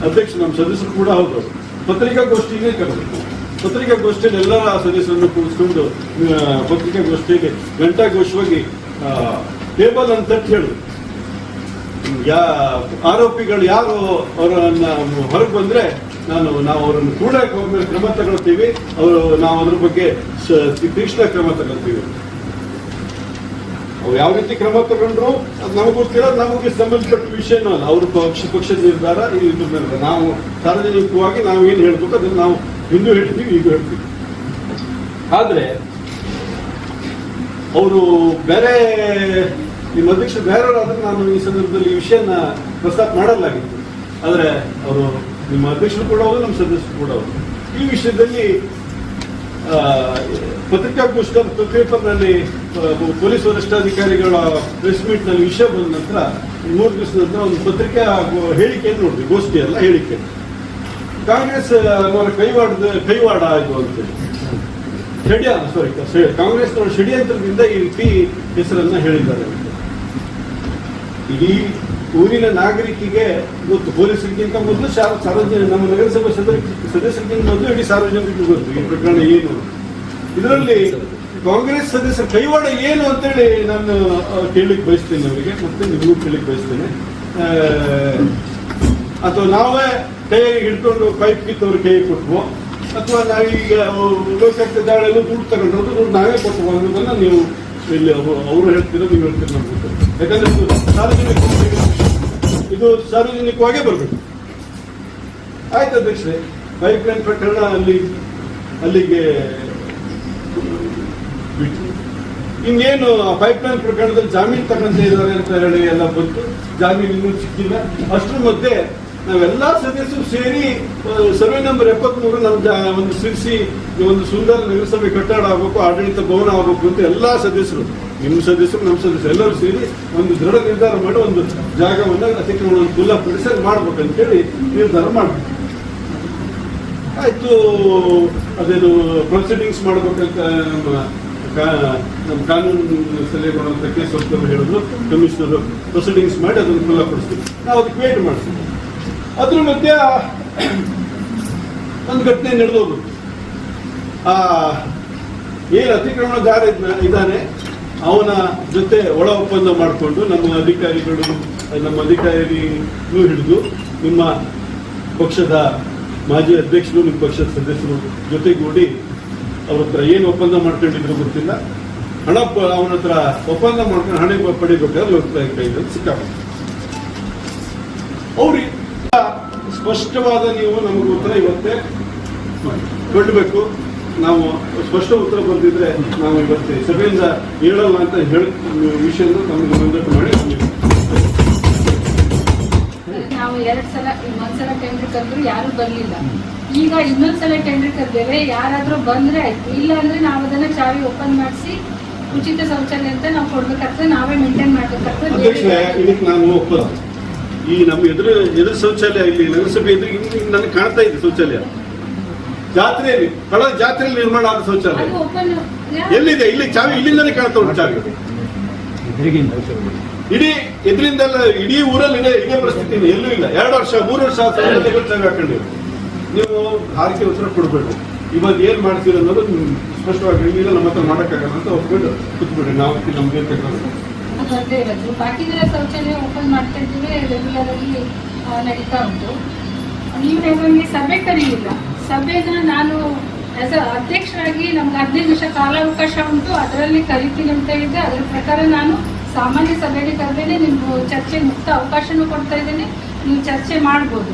ಅಧ್ಯಕ್ಷ ನಮ್ಮ ಸದಸ್ಯರು ಕೂಡ ಹೌದು ಪತ್ರಿಕಾಗೋಷ್ಠಿಗೆ ಕರೆದ್ರು. ಪತ್ರಿಕಾಗೋಷ್ಠಿಯಲ್ಲಿ ಎಲ್ಲರ ಸದಸ್ಯರನ್ನು ಕೂರಿಸ್ಕೊಂಡು ಪತ್ರಿಕಾಗೋಷ್ಠಿಗೆ ಗಂಟಾಘೋಷವಾಗಿ ಟೇಬಲ್ ಅಂತ ಹೇಳಿದ್ರು. ಆರೋಪಿಗಳು ಯಾರು ಅವರನ್ನ ಹೊರಗೆ ಬಂದ್ರೆ ನಾವು ಅವರನ್ನು ಕೂಡ ಕ್ರಮ ತಗೊಳ್ತೀವಿ, ನಾವು ಅದ್ರ ಬಗ್ಗೆ ತೀಕ್ಷ್ಣ ಕ್ರಮ ತಗೊಳ್ತೀವಿ. ಅವ್ರು ಯಾವ ರೀತಿ ಕ್ರಮ ತಗೊಂಡ್ರು ಅದು ನಮಗೆ ಗೊತ್ತಿಲ್ಲ, ನಮಗೆ ಸಂಬಂಧಪಟ್ಟ ವಿಷಯನೂ ಅಲ್ಲ. ಅವ್ರ ಪಕ್ಷದ ನಿರ್ಧಾರ, ಇದು ನಿರ್ಧಾರ. ನಾವು ಸಾರ್ವಜನಿಕವಾಗಿ ನಾವು ಏನು ಹೇಳ್ಬೇಕು ಅದನ್ನು ನಾವು ಹಿಂದೂ ಹೇಳ್ತೀವಿ, ಈಗ ಹೇಳ್ತೀವಿ. ಆದ್ರೆ ಅವರು ಬೇರೆ ನಿಮ್ಮ ಅಧ್ಯಕ್ಷರು ಬೇರೆಯವರಾದ್ರೆ ನಾನು ಈ ಸಂದರ್ಭದಲ್ಲಿ ಈ ವಿಷಯನ ಪ್ರಸ್ತಾಪ ಮಾಡಲಾಗಿತ್ತು. ಆದ್ರೆ ಅವರು ನಿಮ್ಮ ಅಧ್ಯಕ್ಷರು ಕೂಡ ಹೌದು, ನಮ್ಮ ಸದಸ್ಯರು ಕೂಡ ಹೌದು. ಈ ವಿಷಯದಲ್ಲಿ ಪತ್ರಿಕಾಗೋಷ್ಠಿ ಪೇಪರ್ನಲ್ಲಿ ಪೊಲೀಸ್ ವರಿಷ್ಠಾಧಿಕಾರಿಗಳ ಪ್ರೆಸ್ ಮೀಟ್ ನಲ್ಲಿ ವಿಷಯ ಬಂದ ನಂತರ 3 ದಿವಸದ ನಂತರ ಒಂದು ಪತ್ರಿಕಾ ಹೇಳಿಕೆಯನ್ನು ನೋಡಿದ್ವಿ, ಗೋಷ್ಠಿ ಅಲ್ಲ ಹೇಳಿಕೆ. ಕಾಂಗ್ರೆಸ್ ಅವರ ಕೈವಾಡ ಆಯ್ತು ಅಂತೇಳಿ ಕಾಂಗ್ರೆಸ್ನವರ ಷಡ್ಯಂತ್ರದಿಂದ ಈ ರೀತಿ ಹೆಸರನ್ನ ಹೇಳಿದ್ದಾರೆ. ಇಡೀ ಊರಿನ ನಾಗರಿಕಿಗೆ ಗೊತ್ತು, ಪೊಲೀಸರಿಗಿಂತ ಮೊದಲು ಸಾರ್ವಜನಿಕ ನಮ್ಮ ನಗರಸಭೆ ಸದಸ್ಯರಿಗಿಂತ ಮೊದಲು ಇಡೀ ಸಾರ್ವಜನಿಕರಿಗೆ ಗೊತ್ತು ಈ ಪ್ರಕರಣ ಏನು. ಇದರಲ್ಲಿ ಕಾಂಗ್ರೆಸ್ ಸದಸ್ಯರ ಕೈವಾಡ ಏನು ಅಂತೇಳಿ ನಾನು ಕೇಳಲಿಕ್ಕೆ ಬಯಸ್ತೇನೆ ಅವರಿಗೆ, ಮತ್ತೆ ನಿಮಗೂ ಕೇಳಲಿಕ್ಕೆ ಬಯಸ್ತೇನೆ. ಅಥವಾ ನಾವೇ ಕೈಯಾಗಿ ಹಿಡ್ಕೊಂಡು ಪೈಪ್ ಕಿತ್ತವ್ರ ಕೈ ಕೊಟ್ವು, ಅಥವಾ ನಾವೀಗ ಲೋಕಾಯುಕ್ತ ದಾಳಿಯಲ್ಲೂ ದುಡ್ಡು ತಗೊಂಡ್ರು ದುಡ್ಡು ನಾವೇ ಕೊಟ್ಟವು ಅನ್ನೋದನ್ನ ನೀವು ಇಲ್ಲಿ ಅವರು ಹೇಳ್ತೀರೋ ನೀವು ಹೇಳ್ತೀರೋ ನಮ್ಗೆ. ಯಾಕಂದ್ರೆ ಇದು ಸಾರ್ವಜನಿಕವಾಗೇ ಬರಬೇಕು. ಆಯ್ತು ಅಧ್ಯಕ್ಷರೇ, ಪೈಪ್ಲೈನ್ ಪ್ರಕರಣ ಅಲ್ಲಿಗೆ ಬಿಟ್ಟು ಇನ್ನೇನು ಪೈಪ್ಲೈನ್ ಪ್ರಕರಣದಲ್ಲಿ ಜಾಮೀನು ತಗೊಂತ ಇದ್ದಾರೆ ಅಂತ ಹೇಳಿ ಎಲ್ಲ ಬಂತು. ಜಾಮೀನು ಇನ್ನೂ ಸಿಕ್ಕಿಲ್ಲ. ಅಷ್ಟರ ಮಧ್ಯೆ ನಾವೆಲ್ಲಾ ಸದಸ್ಯರು ಸೇರಿ ಸರ್ವೆ ನಂಬರ್ 73 ನಮ್ಮ ಒಂದು ಶಿರ್ಸಿ ಒಂದು ಸುಂದರ ನಗರಸಭೆ ಕಟ್ಟಡ ಆಗಬೇಕು, ಆಡಳಿತ ಭವನ ಆಗಬೇಕು ಅಂತ ಎಲ್ಲಾ ಸದಸ್ಯರು, ನಿಮ್ಮ ಸದಸ್ಯರು ನಮ್ಮ ಸದಸ್ಯರು ಎಲ್ಲರೂ ಸೇರಿ ಒಂದು ದೃಢ ನಿರ್ಧಾರ ಮಾಡಿ ಒಂದು ಜಾಗವನ್ನು ಅತಿಕ್ರಮಣವನ್ನು ಖುಲ್ಲಾಪಡಿಸಿ ಮಾಡ್ಬೇಕಂತೇಳಿ ನಿರ್ಧಾರ ಮಾಡ್ಬೇಕು. ಆಯ್ತು, ಅದೇನು ಪ್ರೊಸೀಡಿಂಗ್ಸ್ ಮಾಡ್ಬೇಕಂತ ನಮ್ಮ ಕಾನೂನು ಸಲಹೆ ಮಾಡುವಂತ ಕೇಸ್ ಹೊತ್ತವರು ಹೇಳಿದ್ರು. ಕಮಿಷನರ್ ಪ್ರೊಸೀಡಿಂಗ್ಸ್ ಮಾಡಿ ಅದನ್ನು ಖುಲ್ಲಾಪಡಿಸ್ತೀವಿ. ನಾವು ಅದಕ್ಕೆ ವೇಟ್ ಮಾಡ್ತೀವಿ. ಅದ್ರ ಮಧ್ಯ ಒಂದು ಘಟನೆ ನಡೆದೋದು. ಏನು ಅತಿಕ್ರಮಣಗಾರ ಇದ್ದಾನೆ ಅವನ ಜೊತೆ ಒಳ ಒಪ್ಪಂದ ಮಾಡಿಕೊಂಡು ನಮ್ಮ ಅಧಿಕಾರಿಗೂ ಹಿಡಿದು ನಿಮ್ಮ ಪಕ್ಷದ ಮಾಜಿ ಅಧ್ಯಕ್ಷರು, ನಿಮ್ಮ ಪಕ್ಷದ ಸದಸ್ಯರು ಜೊತೆಗೂಡಿ ಅವ್ರ ಹತ್ರ ಏನು ಒಪ್ಪಂದ ಮಾಡ್ಕೊಂಡಿದ್ರು ಗೊತ್ತಿಲ್ಲ, ಹಣ ಅವನ ಹತ್ರ ಒಪ್ಪಂದ ಮಾಡ್ಕೊಂಡು ಹಣ ಪಡಿಬೇಕಾದ್ರೆ ಕೈಯಲ್ಲಿ ಸಿಕ್ಕಾಪಟ್ಟೆ. ಅವ್ರಿಗೆ ಸ್ಪಷ್ಟವಾದ ನೀವು ನಮಗೆ ಉತ್ತರ ಇವತ್ತೇ ಕೊಡಬೇಕು. ನಾವು ಸ್ಪಷ್ಟ ಉತ್ತರ ಬಂದಿದ್ರೆ ನಾವು ಇವತ್ತು ಸಭೆಯಿಂದ ಹೇಳಲ್ಲ ಅಂತ ಹೇಳಿ ವಿಷಯನ ನಮಗೆ ಮಂಜೂರು ಮಾಡಿ ನಾವು 2 ಸಲ ಒಂದ್ಸಲ ಟೆಂಡರ್ ಕರೆದ್ರು ಯಾರು ಬರ್ಲಿಲ್ಲ. ಈಗ ಇನ್ನೊಂದ್ಸಲ ಟೆಂಡರ್ ಕರೆದೇವೆ, ಯಾರಾದ್ರೂ ಬಂದ್ರೆ ಆಯ್ತು, ಇಲ್ಲ ಅಂದ್ರೆ ನಾವು ಅದನ್ನ ಚಾವಿ ಓಪನ್ ಮಾಡಿಸಿ ಉಚಿತ ಶೌಚಾಲಯ ಅಂತ ನಾವು ಕೊಡ್ಬೇಕಾಗ್ತದೆ, ನಾವೇ ಮೇಂಟೈನ್ ಮಾಡ್ಬೇಕಾಗ್ತದೆ. ಅಧ್ಯಕ್ಷರೇ, ಇದಕ್ಕೆ ನಾನು ಒಪ್ಪಲ್ಲ. ಈ ನಮ್ಮ ಎದುರು ಶೌಚಾಲಯ ಇಲ್ಲಿ ನಗರಸಭೆ ಎದುರು ನನಗೆ ಕಾಣ್ತಾ ಇದೆ ಶೌಚಾಲಯ. ಜಾತ್ರೆಯಲ್ಲಿ ಕಳೆದ ಜಾತ್ರೆಯಲ್ಲಿ ನಿರ್ಮಾಣ ಆದ ಶೌಚಾಲಯ ಅದು ಓಪನ್ ಎಲ್ಲಿದೆ? ಇಲ್ಲಿ ಚಾವಿ ಇಲ್ಲಿಂದಲೇ ಕಾಣ್ತಾ ಉಂಟು ಚಾವಿ. ಇಡೀ ಎದುರಿಂದೆಲ್ಲ ಇಡೀ ಊರಲ್ಲಿ ಇದೆ. ಇದೇ ಪರಿಸ್ಥಿತಿ ಇದೆ, ಎಲ್ಲೂ ಇಲ್ಲ. 2 ವರ್ಷ 3 ವರ್ಷ ಚಾವಿ ಹಾಕೊಂಡಿವಿ. ನೀವು ಹಾರಿಕೆ ಉತ್ತರ ಕೊಡ್ಬೇಡಿ. ಇವಾಗ ಏನ್ ಮಾಡ್ತೀರಿ ಅನ್ನೋದು ಸ್ಪಷ್ಟವಾಗಿ ಇಲ್ಲ, ನಮ್ಮ ಹತ್ರ ಮಾಡೋಕ್ಕಾಗಲ್ಲ ಅಂತ ಒಪ್ಕೊಂಡು ಕೂತ್ಬಿಡ್ರಿ. ನಾವು ನಮ್ಗೆ ಬರ್ದೇ ಇರೋದು. ಬಾಕಿದೆಲ್ಲ ಶೌಚಾಲಯ ಓಪನ್ ಮಾಡ್ತಾ ಇದ್ದೀವಿ, ರೆಗ್ಯುಲರ್ ಆಗಿ ನಡೀತಾ ಉಂಟು. ನೀವು ನಮಗೆ ಸಭೆ ಕರೀಲಿಲ್ಲ. ಸಭೆನ ನಾನು ಆಸ್ ಅ ಅಧ್ಯಕ್ಷರಾಗಿ ನಮ್ಗೆ 15 ನಿಮಿಷ ಕಾಲಾವಕಾಶ ಉಂಟು, ಅದರಲ್ಲಿ ಕರಿತೀನಿ ಅಂತ ಹೇಳಿದ್ರೆ ಅದರ ಪ್ರಕಾರ ನಾನು ಸಾಮಾನ್ಯ ಸಭೆಗೆ ಕರೆದೇನೆ ನಿಮ್ಗೆ ಚರ್ಚೆ ಮುಕ್ತ ಅವಕಾಶನೂ ಕೊಡ್ತಾ ಇದ್ದೇನೆ, ನೀವು ಚರ್ಚೆ ಮಾಡ್ಬೋದು.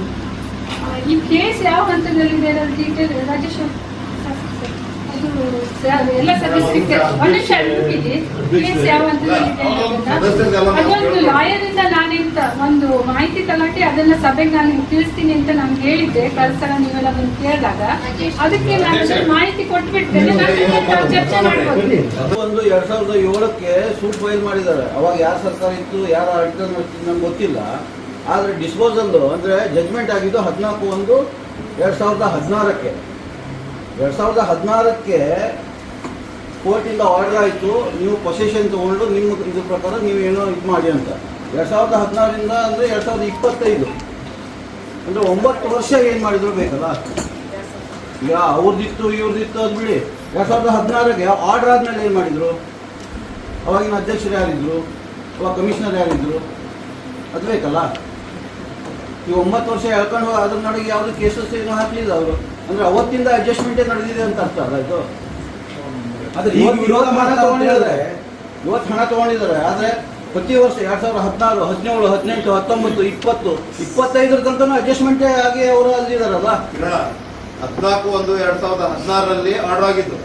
ಈ ಕೇಸ್ ಯಾವ ಹಂತದಲ್ಲಿದೆ ಅನ್ನೋದು ಡೀಟೇಲ್ ರಾಜೇಶ್ ಅದು ಎಲ್ಲ ಸದಸ್ಯರಿಗೆ ಕೇಸ್ ಯಾವ ಹಂತದಲ್ಲಿದೆ ಅದೊಂದು ಲಾಯರ್ ಇಂದ ನಾನಿಂತ ಒಂದು ಮಾಹಿತಿ ತಲಾಟಿ ಅದನ್ನ ಸಭೆಗೆ ನಾನು ತಿಳಿಸ್ತೀನಿ ಅಂತ ನಾನು ಹೇಳಿದ್ದೆ. ಕಳ್ಸಲ ನೀವೆಲ್ಲ ಬಂದು ಕೇಳಿದಾಗ ಅದಕ್ಕೆ ನಾನು ಮಾಹಿತಿ ಕೊಟ್ಬಿಡ್ತೇನೆ, ನಾನು ಚರ್ಚೆ ಮಾಡ್ಬೋದು. ಒಂದು 2007ಕ್ಕೆ ಸೂಟ್ ಫೈಲ್ ಮಾಡಿದ್ದಾರೆ. ಅವಾಗ ಯಾರ ಸರ್ಕಾರ ಇತ್ತು, ಯಾರ ಆಡಳಿತ ನಮ್ಗೆ ಗೊತ್ತಿಲ್ಲ. ಆದರೆ ಡಿಸ್ಪೋಸಲ್ ಅಂದರೆ ಜಜ್ಮೆಂಟ್ ಆಗಿದ್ದು 14/1/2016ಕ್ಕೆ. 2016ಕ್ಕೆ ಕೋರ್ಟಿಂದ ಆರ್ಡರ್ ಆಯಿತು, ನೀವು ಪೊಸೆಷನ್ ತೊಗೊಂಡು ನಿಮ್ಮ ಇದ್ರ ಪ್ರಕಾರ ನೀವು ಏನೋ ಇದು ಮಾಡಿ ಅಂತ. 2016ರಿಂದ ಅಂದರೆ 2025 ಅಂದರೆ 9 ವರ್ಷ ಏನು ಮಾಡಿದ್ರು ಬೇಕಲ್ಲ. ಈಗ ಅವ್ರದ್ದಿತ್ತು ಇವ್ರದ್ದಿತ್ತು ಅದು ಬಿಡಿ. 2016ಕ್ಕೆ ಆರ್ಡರ್ ಆದಮೇಲೆ ಏನು ಮಾಡಿದರು? ಅವಾಗಿನ ಅಧ್ಯಕ್ಷರು ಯಾರಿದ್ರು, ಅವಾಗ ಕಮಿಷನರ್ ಯಾರಿದ್ರು, ಅದು ಬೇಕಲ್ಲ. ಈ 9 ವರ್ಷ ಹೇಳ್ಕೊಂಡು ಅದ್ರ ನಡುವೆ ಯಾವುದು ಕೇಸಸ್ ಏನೋ ಹಾಕಲಿಲ್ಲ ಅವರು. ಅಂದ್ರೆ ಅವತ್ತಿಂದ ಅಡ್ಜಸ್ಟ್ಮೆಂಟೇ ನಡೆದಿದೆ ಅಂತ ಅರ್ಥ ಅಲ್ಲ ಇದು. ಆದ್ರೆ ಈಗ ವಿರೋಧ ಹಣ ತಗೊಂಡಿದ್ದಾರೆ, ಇವತ್ತು ಹಣ ತಗೊಂಡಿದ್ದಾರೆ. ಆದರೆ ಪ್ರತಿ ವರ್ಷ 2016, 17, 18, 19, 20, 25 ತನಕ ಅಡ್ಜಸ್ಟ್ಮೆಂಟೇ ಆಗಿ ಅವರು ಅಲ್ಲಿದ್ದಾರಲ್ಲ. 14/1/2016ರಲ್ಲಿ ಆರ್ಡರ್ ಆಗಿದ್ದು.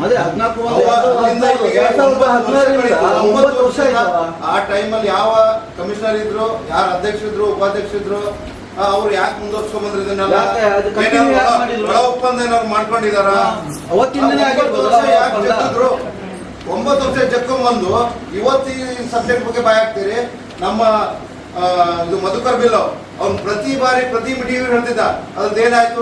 ಅದೇ 14/2016 ವರ್ಷ ಆ ಟೈಮಲ್ಲಿ ಯಾವ ಕಮಿಷನರ್ ಇದ್ರು, ಯಾರ ಅಧ್ಯಕ್ಷರಿದ್ರು, ಉಪಾಧ್ಯಕ್ಷರಿದ್ರು, ಅವ್ರು ಯಾಕೆ ಮುಂದುವರ್ಸ್ಕೊಂಡ್ ಬಂದ್ರು ಇದನ್ನೆಲ್ಲ? ಒಳ ಒಪ್ಪಂದ ಏನಾದ್ರು ಮಾಡ್ಕೊಂಡಿದಾರ? ಅವತ್ತಿಂದನೇ ಆಗಿರ್ಬೋದು. 9 ವರ್ಷ ಜಕ್ಕೊಂಬಂದು ಇವತ್ತು ಈ ಸಬ್ಜೆಕ್ಟ್ ಬಗ್ಗೆ ಭಯ ಆಗ್ತೀರಿ. ನಮ್ಮ ಇದು ಮಧುಕರ್ ಬಿಲ್ ಅವ್ನು ಪ್ರತಿ ಬಾರಿ ಪ್ರತಿ ಮೀಟಿಂಗ್ ಹೇಳ್ತಿದ್ದ ಅದ್ರದ್ದು ಏನಾಯ್ತು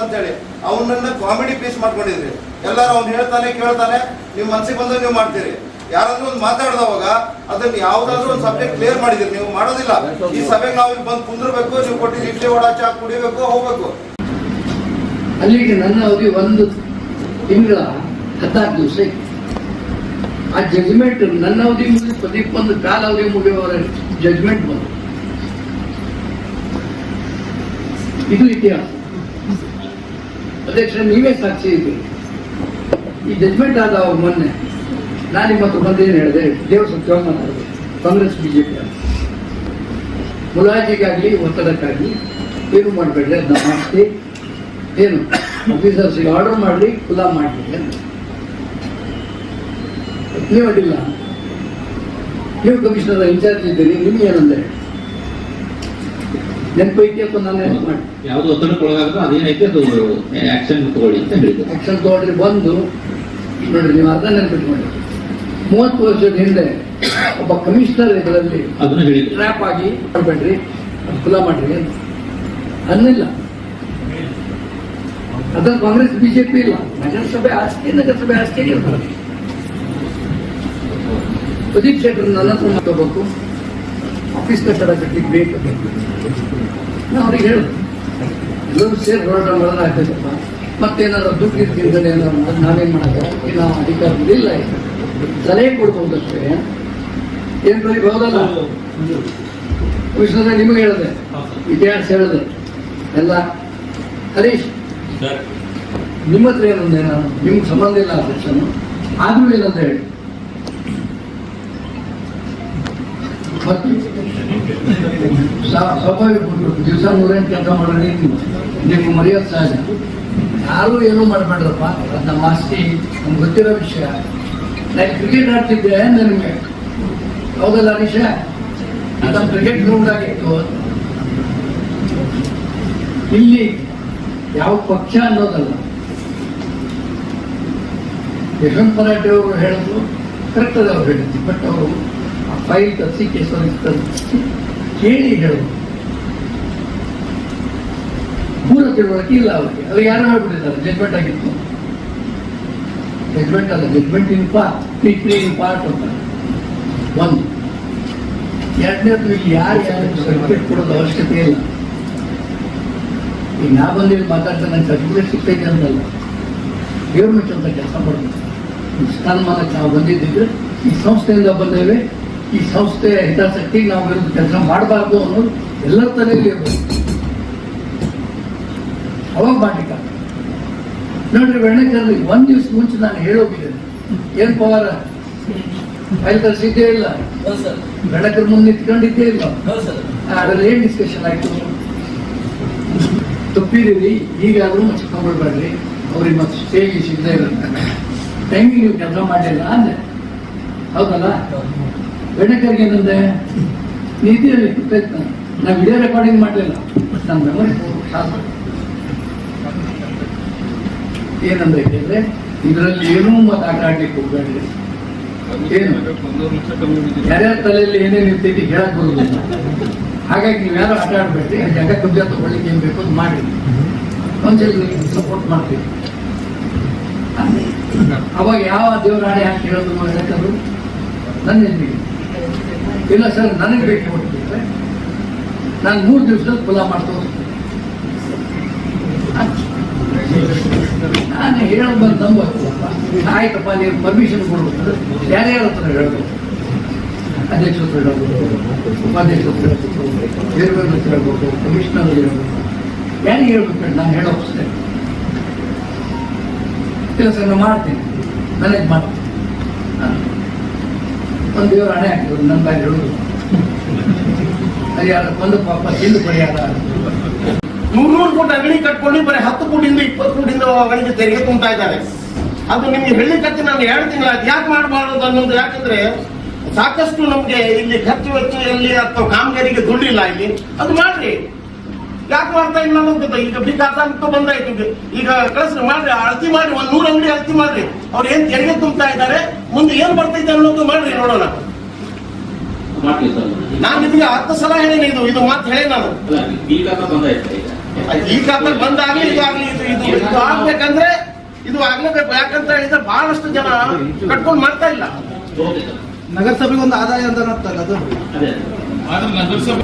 ಅಂತ ಹೇಳಿ. ಅವನನ್ನ ಕಾಮಿಡಿ ಪೀಸ್ ಮಾಡ್ಕೊಂಡಿದ್ರಿ ಎಲ್ಲರೂ. ಅವ್ನು ಹೇಳ್ತಾನೆ ಕೇಳ್ತಾನೆ, ನೀವು ಮನ್ಸಿಗೆ ಬಂದಾಗ ನೀವು ಮಾಡ್ತೀರಿ. ಯಾರಾದ್ರೂ ಒಂದು ಮಾತಾಡ್ದವಾಗ ಅದನ್ನ ಯಾವ್ದಾದ್ರು ಒಂದು ಸಬ್ಜೆಕ್ಟ್ ಕ್ಲಿಯರ್ ಮಾಡಿದಿರಿ, ನೀವು ಮಾಡೋದಿಲ್ಲ. ಈ ಸಭೆಗೆ ನಾವು ಇಲ್ಲಿ ಬಂದು ಕುಂದ್ರಬೇಕು, ನೀವು ಕೊಟ್ಟಿದ್ದು ಇಡ್ಲಿ ವಡ ಚಾ ಕುಡಿಬೇಕು, ಹೋಗ್ಬೇಕು. ಅಲ್ಲಿಗೆ ನನ್ನ ಅವಧಿ 1 ತಿಂಗಳ 14 ದಿವಸ. ಆ ಜಜ್ಮೆಂಟ್ ನನ್ನ ಅವಧಿ ಮುಗಿದು ಪ್ರದೀಪ್ ಒಂದು ಕಾಲಾವಧಿ ಮುಗಿಯುವವರ ಜಜ್ಮೆಂಟ್ ಬಂತು. ಇದು ಇತಿಹಾಸ. ಅಧ್ಯಕ್ಷ ನೀವೇ ಸಾಕ್ಷಿ ಇದ್ದೀರಿ. ಈ ಜಜ್ಮೆಂಟ್ ಆದ ಮೊನ್ನೆ ನಾನು ನಿಮ್ಮ ಹತ್ರ ಬಂದೇನು ಹೇಳಿದೆ, ದೇವ್ರ ಸತ್ಯವಾಗಿ ಮಾತಾಡಿದೆ. ಕಾಂಗ್ರೆಸ್ ಬಿಜೆಪಿ ಮುಲಾಜಿಗಾಗಲಿ ಒತ್ತಡಕ್ಕಾಗಲಿ ಏನು ಮಾಡಬೇಡ್ರಿ, ಅದನ್ನ ಮಾಡಿಸಿ ಏನು ಆಫೀಸರ್ಸ್ಗೆ ಆರ್ಡರ್ ಮಾಡಲಿ, ಖುಲ್ಲಾ ಮಾಡಲಿ ಅಂತ ನೀವು ಅಡ್ಡಿಲ್ಲ. ನೀವು ಕಮಿಷನರ್ ಇನ್ಚಾರ್ಜ್ ಇದ್ದೀರಿ, ನಿಮ್ಗೆ ಏನಂದ್ರೆ ನೆನಪೈತಿ ಅಥವಾ ನಾನು ನೆನಪು ಮಾಡಿ ಯಾವ್ದು ಒತ್ತಡಕ್ಕೆ ಒಳಗಾದ್ರೂ ಅದೇನೈತೆ ಅದು ಆಕ್ಷನ್ ತಗೊಳ್ಳಿ ಅಂತ ಹೇಳಿದ್ರು. ಆಕ್ಷನ್ ತಗೊಳ್ರಿ. ಬಂದು ನೋಡ್ರಿ, ನೀವು ಅರ್ಧ ನೆನಪಿಟ್ಕೊಂಡ್ರಿ. 30 ವರ್ಷದ ಹಿಂದೆ ಒಬ್ಬ ಕಮಿಷನರ್ ಇದರಲ್ಲಿ ಅದನ್ನ ಹೇಳಿದ್ರು, ಟ್ರ್ಯಾಪ್ ಆಗಿ ಮಾಡಬೇಡ್ರಿ, ಖುಲ್ಲಾ ಮಾಡ್ರಿ ಅಂತ ಅನ್ನಿಲ್ಲ. ಅದ್ರಲ್ಲಿ ಕಾಂಗ್ರೆಸ್ ಬಿಜೆಪಿ ಇಲ್ಲ. ನಗರಸಭೆ ಆಸ್ತಿ ನಗರಸಭೆ ಆಸ್ತಿ ಇರ್ತಾರೆ. ಪ್ರದೀಪ್ ಶೆಟ್ಟರ್ ನನ್ನ ಹತ್ರ ಮಾತಾಡಬೇಕು, ಆಫೀಸ್ ಕಟ್ಟಡ ಕಟ್ಟಲಿಕ್ಕೆ ಬೇಕು. ನಾವು ಅವ್ರಿಗೆ ಹೇಳಿದ್ರು, ಎಲ್ಲರೂ ಸೇರಿ ಹೋರಾಟ ಮಾಡೋದು ಆಗ್ತದಪ್ಪ. ಮತ್ತೇನಾದ್ರು ದುಡ್ಡು ಇರ್ತಿದ್ರೆ ಏನಾದ್ರು ನಾವೇನ್ ಮಾಡೋದು, ನಾವು ಅಧಿಕಾರದಿಲ್ಲ, ಸಲಹೆ ಕೊಡ್ಬೋದಷ್ಟೇ. ಏನ್ ಬರೀ ಹೌದಲ್ಲ ಕಮಿಷನರ್, ನಿಮಗೆ ಹೇಳಿದೆ, ಇತಿಹಾಸ ಹೇಳಿದೆ ಎಲ್ಲ. ಹರೀಶ್ ನಿಮ್ಮ ಹತ್ರ ಏನಂದೆ, ನಾನು ನಿಮ್ಗೆ ಸಂಬಂಧ ಇಲ್ಲ ಅಧ್ಯಕ್ಷನು ಆದ್ರೂ ಏನಂತ ಹೇಳಿ. ಮತ್ತು ಸ್ವಾಭಾವಿಕ ದಿವಸ 108 ಕೆಲಸ ಮಾಡೋಣ, ನಿಮ್ಮ ಮರ್ಯಾದೆ ಸಹಜ. ಯಾರು ಏನೂ ಮಾಡಬೇಡ್ರಪ್ಪ, ಅದು ನಮ್ಮ ಆಸ್ತಿ, ನಮ್ಗೆ ಗೊತ್ತಿರೋ ವಿಷಯ. ನಾನು ಕ್ರಿಕೆಟ್ ಆಡ್ತಿದ್ದೆ, ನನಗೆ ಹೌದಲ್ಲ ಹರೀಶ, ನಮ್ಮ ಕ್ರಿಕೆಟ್ ಗ್ರೌಂಡ್ ಆಗಿತ್ತು. ಇಲ್ಲಿ ಯಾವ ಪಕ್ಷ ಅನ್ನೋದಲ್ಲ, ಯಶವಂತ ಮರಾಠೆ ಅವರು ಹೇಳಿದ್ರು ಕರೆಕ್ಟ್ ಅದ, ಅವ್ರು ಹೇಳಿದ್ರು. ಬಟ್ ಅವರು ಆ ಫೈಲ್ ತರಿಸಿ ಕೇಸಲ್ಲಿ ಕೇಳಿ ಹೇಳಿದ್ರು. ಪೂರ ತಿಳುವಳಿಕೆ ಇಲ್ಲ ಅವ್ರಿಗೆ. ಅವ್ರು ಯಾರು ಹೇಳ್ಬಿಟ್ಟಿದ್ದಾರೆ ಜಡ್ಜ್ಮೆಂಟ್ ಆಗಿತ್ತು. ಜಡ್ಜ್ಮೆಂಟ್ ಅಲ್ಲ, judgment in part, in part ಅಂತ ಒಂದು. ಎರಡನೇದು, ಇಲ್ಲಿ ಯಾರು ಸರ್ಟಿಫಿಕೇಟ್ ಕೊಡೋದು ಅವಶ್ಯಕತೆ ಇಲ್ಲ. ಈಗ ನಾ ಬಂದಿಲ್ಲಿ ಮಾತಾಡ್ತಾ ನಂಗೆ ಸರ್ಟಿಫಿಕೇಟ್ ಸಿಗ್ತೈತೆ ಅಂತಲ್ಲ, ದೇವ್ರ ಮೆಚ್ಚಂತ ಕೆಲಸ ಮಾಡಬೇಕು. ಸ್ಥಾನಮಾನಕ್ಕೆ ನಾವು ಬಂದಿದ್ದಿದ್ರೆ ಈ ಸಂಸ್ಥೆಯಿಂದ ಬಂದೇವೆ, ಈ ಸಂಸ್ಥೆಯ ಹಿತಾಸಕ್ತಿಗೆ ನಾವು ವಿರುದ್ಧ ಕೆಲಸ ಮಾಡಬಾರ್ದು ಅನ್ನೋದು ಎಲ್ಲರ ತಲೆಯಲ್ಲಿ ಇರಬೇಕು. ಅವಾಗ ಮಾಡ್ಲಿಕ್ಕೆ ನೋಡ್ರಿ, ಬೆಣ್ಣೆಕರ್ಲಿ ಒಂದ್ ದಿವ್ಸ ಮುಂಚೆ ನಾನು ಹೇಳೋಗಿದ್ದೇನೆ, ಏನ್ ಪವಾರ ಫೈಲ್ ತರಿಸಿದ್ದೇ ಇಲ್ಲ, ಬೆಳಕರ್ ಮುಂದೆ ನಿಂತ್ಕೊಂಡಿದ್ದೇ ಇಲ್ಲ. ಅದ್ರಲ್ಲಿ ಏನ್ ಡಿಸ್ಕಷನ್ ಆಯ್ತು? ತಪ್ಪಿದ್ದೀರಿ, ಈಗಾದ್ರೂ ಮುಚ್ಕೊಂಡ್ಬಿಡ್ಬೇಡ್ರಿ, ಅವ್ರಿಗೆ ಮತ್ತೆ ಸ್ಟೇಜ್ ಸಿಗದೆ ಇರುತ್ತೆ, ಟೈಮಿಗೆ ನೀವು ಕೆಲಸ ಮಾಡಲಿಲ್ಲ ಅಂದೆ. ಹೌದಲ್ಲ? ಬೆಣ್ಣೆಕರ್ಗೆ ಏನಂದೆ, ನೀತಿಯಲ್ಲಿ ನಾವು ವಿಡಿಯೋ ರೆಕಾರ್ಡಿಂಗ್ ಮಾಡಲಿಲ್ಲ, ನನ್ನ ಮೆಮೊರಿ ಏನಂದ್ರೆ ಕೇಳಿದ್ರೆ ಇದರಲ್ಲಿ ಏನೂ ಮತ್ತೆ ಆಟ ಆಡ್ಲಿಕ್ಕೆ ಹೋಗ್ಬೇಡ್ರಿ. ಏನು ಯಾರ್ಯಾರ ತಲೆಯಲ್ಲಿ ಏನೇನು ಇರ್ತೈತಿ ಹೇಳಕ್ ಬರುದಿಲ್ಲ. ಹಾಗಾಗಿ ನೀವು ಯಾರು ಆಟ ಆಡ್ಬೇಡ್ರಿ, ಜಾಗ ಕಬ್ಜಾ ತಗೊಳ್ಳಿಕ್ಕೆ ಏನ್ ಬೇಕು ಅದು ಮಾಡಿ, ಒಂದ್ಸಲ ಸಪೋರ್ಟ್ ಮಾಡ್ತೀವಿ. ಅವಾಗ ಯಾವ ದೇವರ ಆಣೆ ಹಾಕಿ ಹೇಳೋದು ಹೇಳಕ್ಕಂದ್ರು ನನ್ನ ಎದುರಿಗೆ ಇಲ್ಲ ಸರ್, ನನಗೆ ಬೇಕು ಕೊಟ್ಟಿದ್ರೆ ನಾನು 3 ದಿವಸದಲ್ಲಿ ಕುಲ ಮಾಡ್ತೋ. ನಾನು ಹೇಳೋದು ಬಂದು ನಂಬತ್ತಪ್ಪ, ಆಯ್ತಪ್ಪ ನೀವು ಪರ್ಮಿಷನ್ ಕೊಡ್ಬೇಕು, ಯಾರ್ಯಾರ ಹತ್ರ ಹೇಳ್ಬೇಕು, ಅಧ್ಯಕ್ಷರ ಹತ್ರ ಹೇಳ್ಬೇಕು, ಉಪಾಧ್ಯಕ್ಷರ ಹತ್ರ ಹೇಳ್ಬೇಕು, ಬೇರೆ ಹತ್ರ ಹೇಳ್ಬೇಕು, ಕಮಿಷನರ್ ಹೇಳ್ಬೇಕು, ಯಾರಿಗೆ ಹೇಳ್ಬೇಕು, ನಾನು ಹೇಳೋ ಅಷ್ಟೇ. ಕೆಲಸ ಮಾಡ್ತೀನಿ, ಮ್ಯಾನೇಜ್ ಮಾಡ್ತೀನಿ. ಒಂದು ದೇವ್ರ ಹಣೆ ಹಾಕಿದ್ರು ನನ್ನ ಬಾಯಿ ಹೇಳೋದು ಪರಿಹಾರ, ಒಂದು ಪಾಪ ತಿಂದು ಪರಿಹಾರ. 100 ಫುಟ್ ಅಂಗಡಿ ಕಟ್ಕೊಂಡು ಬರೀ 10 ಫುಟಿಂದ 20 ಫುಟಿಂದ ಅವರಿಗೆ ತೆರಿಗೆ ತುಂಬ್ತಾ ಇದ್ದಾರೆ. ಅದು ನಿಮ್ಗೆ ಹೇಳಿ ಕಟ್ಟಿ ನಾನು 2 ತಿಂಗಳು ಅದು ಯಾಕೆ ಮಾಡಬಾರದು ಅನ್ನೋದು, ಯಾಕಂದ್ರೆ ಸಾಕಷ್ಟು ನಮ್ಗೆ ಇಲ್ಲಿ ಖರ್ಚು ವೆಚ್ಚದಲ್ಲಿ ಅಥವಾ ಕಾಮಗಾರಿಗೆ ದುಡ್ಡಿಲ್ಲ ಇಲ್ಲಿ, ಅದು ಮಾಡ್ರಿ. ಯಾಕೆ ಮಾಡ್ತಾ ಇಲ್ಲ ಅನ್ನೋದು ಈಗ ಬೇಕಾದಂತ ಬಂದಾಯ್ತು. ಈಗ ಕಳಿಸ್ರಿ, ಮಾಡ್ರಿ, ಅಳತಿ ಮಾಡ್ರಿ, 100 ಅಂಗಡಿ ಅಳತಿ ಮಾಡ್ರಿ, ಅವ್ರು ಏನ್ ತೆರಿಗೆ ತುಂಬ್ತಾ ಇದ್ದಾರೆ, ಮುಂದೆ ಏನ್ ಬರ್ತೈತೆ ಅನ್ನೋದು ಮಾಡ್ರಿ, ನೋಡೋಣ. ನಾನು ನಿಮ್ಗೆ 10 ಸಲ ಹೇಳೇನೆ, ಇದು ಮಾತು ಹೇಳಿ ನಾನು. ಈ ಖಾತೆ ಬಂದಾಗ್ಲಿ ಇದಾಗ್ಲಿ, ಇದು ಆಗ್ಬೇಕಂದ್ರೆ ಇದು ಆಗ್ಲೇಬೇಕು. ಯಾಕಂತ ಹೇಳಿದ್ರೆ ಬಹಳಷ್ಟು ಜನ ಕಟ್ಕೊಂಡು ಮಾಡ್ತಾ ಇಲ್ಲ. ನಗರಸಭೆಗೆ ಒಂದು ಆದಾಯ ಅಂತ ಅದು ಆದ್ರೆ ನಗರಸಭೆ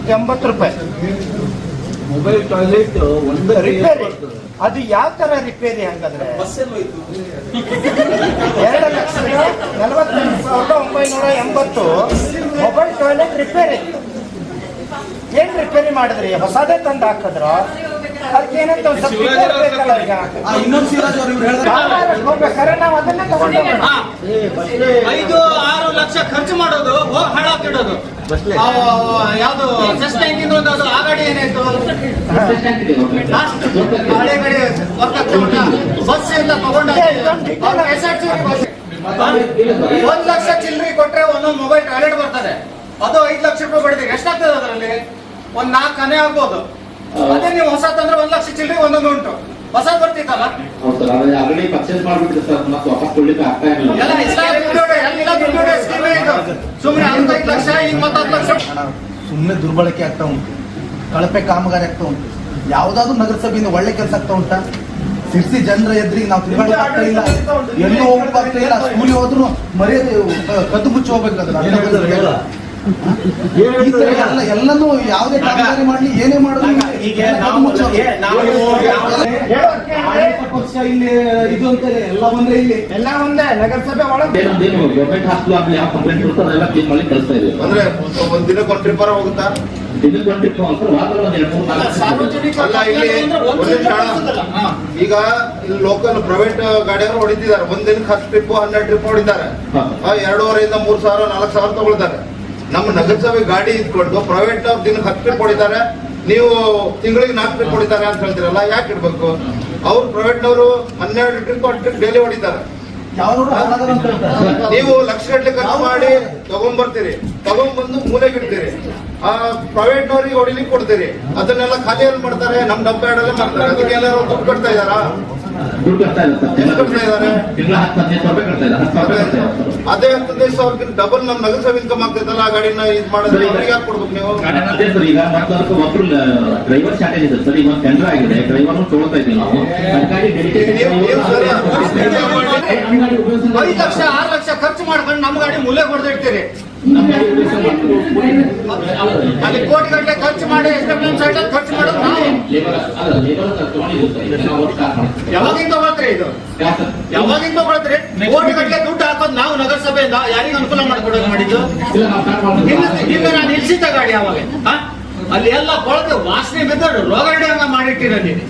₹180 ಮೊಬೈಲ್ ಟಾಯ್ಲೆಟ್ ಒಂದು ರಿಪೇರಿ. ಅದು ಯಾವ ತರ ರಿಪೇರಿ ಹಂಗಾದ್ರೆ? 2,40,980 ಮೊಬೈಲ್ ಟಾಯ್ಲೆಟ್ ರಿಪೇರಿ. ಏನ್ ರಿಪೇರಿ ಮಾಡಿದ್ರಿ? ಹೊಸದೇ ತಂದು ಹಾಕಿದ್ರ? ಅದಕ್ಕೇನಂತ ಒಂದು ಸ್ವಲ್ಪ ಬೇಕಲ್ಲ. ಈಗ ಇನ್ನೊಂದು ಶಿವರಾಜ್ ಅವರು ಹೋಗ್ಬೇಕಾದ್ರೆ ನಾವು ಅದನ್ನೇ ತಗೊಂಡು 5-6 ಲಕ್ಷ ಖರ್ಚು ಮಾಡೋದು, ಹೋಗಿ ಹಾಳಾಕಿಡೋದು. ಯಾವ್ದು ಚೆಸ್ಟ್ ಟ್ಯಾಂಕಿಂದ ಒಂದು ಅದು ಆ ಗಾಡಿ ಏನಾಯ್ತು, ಹಳೆ ಗಾಡಿ ಬಸ್ ಅಂತ ತಗೊಂಡ 1 ಲಕ್ಷ ಚಿಲ್ಲರಿ ಕೊಟ್ರೆ ಒಂದೊಂದು ಮೊಬೈಲ್ ಟಾಯ್ಲೆಟ್ ಬರ್ತದೆ. ಅದು 5 ಲಕ್ಷ ರೂಪಾಯಿ ಬಡ್ದಿಗೆ ಎಷ್ಟಾಗ್ತದೆ? ಅದರಲ್ಲಿ ಒಂದು 4 ಕನೆ ಆಗ್ಬೋದು. ಅದೇ ನೀವು ಹೊಸ ತಂದ್ರೆ 1 ಲಕ್ಷ ಚಿಲ್ಲರಿ ಒಂದೊಂದು ಉಂಟು. ಹೊಸ ಬರ್ತಿತ್ತಲ್ಲ, ಆಲ್ರೆಡಿ ಪರ್ಚೇಸ್ ಮಾಡ್ಬಿಟ್ಟಿದೆ ಸರ್, ಮತ್ತೆ ವಾಪಸ್ ಕೊಡ್ಲಿಕ್ಕೆ ಆಗ್ತಾ ಇಲ್ಲ. ಸುಮ್ಮನೆ 5 ಲಕ್ಷ, ಈಗ ಮತ್ತೆ 10 ಲಕ್ಷ ಸುಮ್ಮನೆ ದುರ್ಬಳಕೆ ಆಗ್ತಾ ಉಂಟು, ಕಳಪೆ ಕಾಮಗಾರಿ ಆಗ್ತಾ ಉಂಟು. ಯಾವ್ದಾದ್ರು ನಗರಸಭೆಯಿಂದ ಒಳ್ಳೆ ಕೆಲಸ ಆಗ್ತಾ ಉಂಟಾ? ಸಿರ್ಸಿ ಜನರ ಎದುರಿಗೆ ನಾವು ತಿರುಗಾಡಕ್ ಆಗ್ತಾ ಇಲ್ಲ, ಎಲ್ಲೂ ಹೋಗ್ತಾ ಇಲ್ಲ. ಸ್ಕೂಲಿಗೆ ಹೋದ್ರು ಮರ್ಯಾದೆ ಕದ್ದು ಮುಚ್ಚಿ ಹೋಗ್ಬೇಕು. ಎಲ್ಲನೂ ಯಾವುದೇ ಕಾಮಗಾರಿ ಮಾಡ್ಲಿ ಏನೇ ಮಾಡೋದು ಆಡಳಿತ ಪಕ್ಷ ಇಲ್ಲಿ ಇದು ಅಂತಾರೆ ಎಲ್ಲ ಒಂದೇ ಇಲ್ಲಿ ಎಲ್ಲ ಒಂದೇ ನಗರಸಭೆ ಒಳಗೆ ಗೌರ್ಮೆಂಟ್ ಹಾಸ್ಪಿಟಲ್ ಆಗಲಿ ಯಾವ ಕಂಪ್ಲೇಂಟ್ ಇರ್ತದೆ ಅದೆಲ್ಲ ಕ್ಲೀನ್ ಮಾಡಿ ಕಳಿಸ್ತಾ ಇದ್ದೀವಿ. ಅಂದ್ರೆ ಒಂದ್ ದಿನಕ್ಕೆ ಒಂದು ಟ್ರಿಪ್ಪರ್ ಹೋಗುತ್ತಾ? ಇದಕ್ಕೆ ಒಂದು ಟ್ರಿಪ್ ಅಂತ ವಾರದಲ್ಲಿ ಒಂದು 2-3 ಸಾರ್ವಜನಿಕ ಅಲ್ಲ, ಇಲ್ಲಿ ಒಂದು ನಿಮಿಷ. ಈಗ ಇಲ್ಲಿ ಲೋಕಲ್ ಪ್ರೈವೇಟ್ ಗಾಡಿಯವರು ಹೊಡಿತಿದ್ದಾರೆ, ಒಂದ್ ದಿನಕ್ಕೆ 10 ಟ್ರಿಪ್ 12 ಟ್ರಿಪ್ ಹೊಡಿತಾರೆ. 2,500 3,000 4,000 ತಗೊಳ್ತಾರೆ. ನಮ್ಮ ನಗರಸಭೆ ಗಾಡಿ ಇಟ್ಕೊಂಡು ಪ್ರೈವೇಟ್ ದಿನಕ್ಕೆ 10 ಟ್ರಿಪ್ ಹೊಡಿತಾರೆ, ನೀವು ತಿಂಗಳಿಗೆ 4 ಟ್ರಿಪ್ ಹೊಡಿತಾರೆ ಅಂತ ಹೇಳ್ತೀರಲ್ಲ, ಯಾಕೆ ಇಡ್ಬೇಕು? ಅವ್ರು ಪ್ರೈವೇಟ್ನವರು 12 ಟ್ರಿಪ್ 10 ಟ್ರಿಪ್ ಡೈಲಿ ಹೊಡಿತಾರೆ. ನೀವು ಲಕ್ಷ ಗಟ್ಟಲೆ ಖರ್ಚು ಮಾಡಿ ತಗೊಂಡ್ಬರ್ತೀರಿ, ತಗೊಂಡ್ಬಂದು ಮೂಲೆಗೆ ಇಡ್ತೀರಿ, ಆ ಪ್ರೈವೇಟ್ನವ್ರಿಗೆ ಹೊಡಿಲಿಕ್ಕೆ ಕೊಡ್ತೀರಿ, ಅದನ್ನೆಲ್ಲ ಖಾಲಿಯಲ್ಲಿ ಮಾಡ್ತಾರೆ, ನಮ್ ಡಬ್ಬ ಎಡಲ್ಲೇ ಮಾಡ್ತಾರೆ. ಅದಕ್ಕೆ ಎಲ್ಲರೂ ದುಡ್ಡು ಕಟ್ತಾ ಇದಾರಾ? ದುಡ್ಡು ಕಟ್ತಾ ಇದ್ದಾರೆ. ತಿಂಗಳ 10-15 ರೂಪಾಯಿ ಕಟ್ತಾ ಇದ್ದಾರೆ. ಅದೇ 15,000 ಡಬಲ್ ನಮ್ ನಗರಸಭೆ ಇನ್ಕಮ್ ಆಗ್ತೈತಲ್ಲ, ಆ ಗಾಡಿನ ಇದು ಮಾಡಿದ್ರೆ ಅವ್ರಿಗೆ ಯಾಕೆ ಕೊಡ್ಬೇಕು ನೀವು? ಅದೇ ಸರ್, ಈಗ ಮತ್ತೆ ಒಬ್ರು ಡ್ರೈವರ್ ಶಾರ್ಟೇಜ್ ಇದೆ ಸರ್. ಈಗ ಒಂದು ಟೆಂಡರ್ ಆಗಿದೆ, ಡ್ರೈವರ್ನು ತಗೊಳ್ತಾ ಇದ್ದೀವಿ ನಾವು. ಅದಕ್ಕಾಗಿ $5 ಲಕ್ಷ 6 ಲಕ್ಷ ಖರ್ಚು ಮಾಡ್ಕೊಂಡು ನಮ್ಮ ಗಾಡಿ ಮೂಲೆ ಹೊಡೆದಿಡ್ತೀರಿ. ಅಲ್ಲಿ ಕೋಟಿ ಗಟ್ಟಲೆ ಖರ್ಚು ಮಾಡಿ ಖರ್ಚು ಮಾಡೋದು ನಾವು. ಯಾವಾಗಿಂದ ತಗೊಳ್ತೀರಿ ಇದು? ಯಾವಾಗಿಂದ ತಗೊಳ್ತೀರಿ? ಕೋಟಿ ಗಟ್ಟಲೆ ದುಡ್ಡು ಹಾಕೋದು ನಾವು ನಗರಸಭೆಯಿಂದ ಯಾರಿಗೆ ಅನುಕೂಲ ಮಾಡಿಕೊಡೋದು ಮಾಡಿದ್ದು? ಇನ್ನು ನಾನು ನಿಲ್ಸಿದ್ದ ಗಾಡಿ ಯಾವಾಗ ಅಲ್ಲಿ ಎಲ್ಲ ಕೊಳತು ವಾಸನೆ ಬಿದ್ದು ರೋಗಡೆ ಮಾಡಿಟ್ಟಿರ ನೀವು.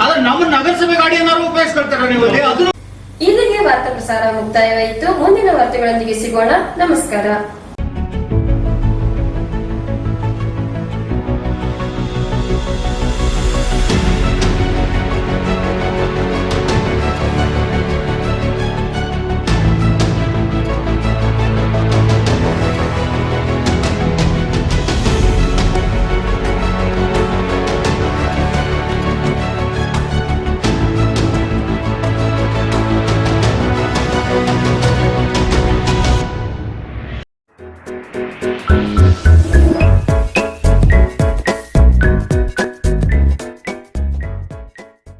ಆದ್ರೆ ನಮ್ಮ ನಗರಸಭೆ ಗಾಡಿ ಏನಾದ್ರು ಉಪಯೋಗಿಸ್ಕೊಳ್ತಾರ ನೀವು ಅಲ್ಲಿ? ಅದು ಇಲ್ಲಿಗೆ ವಾರ್ತಾ ಪ್ರಸಾರ ಮುಕ್ತಾಯವಾಯಿತು. ಮುಂದಿನ ವಾರ್ತೆಗಳೊಂದಿಗೆ ಸಿಗೋಣ. ನಮಸ್ಕಾರ.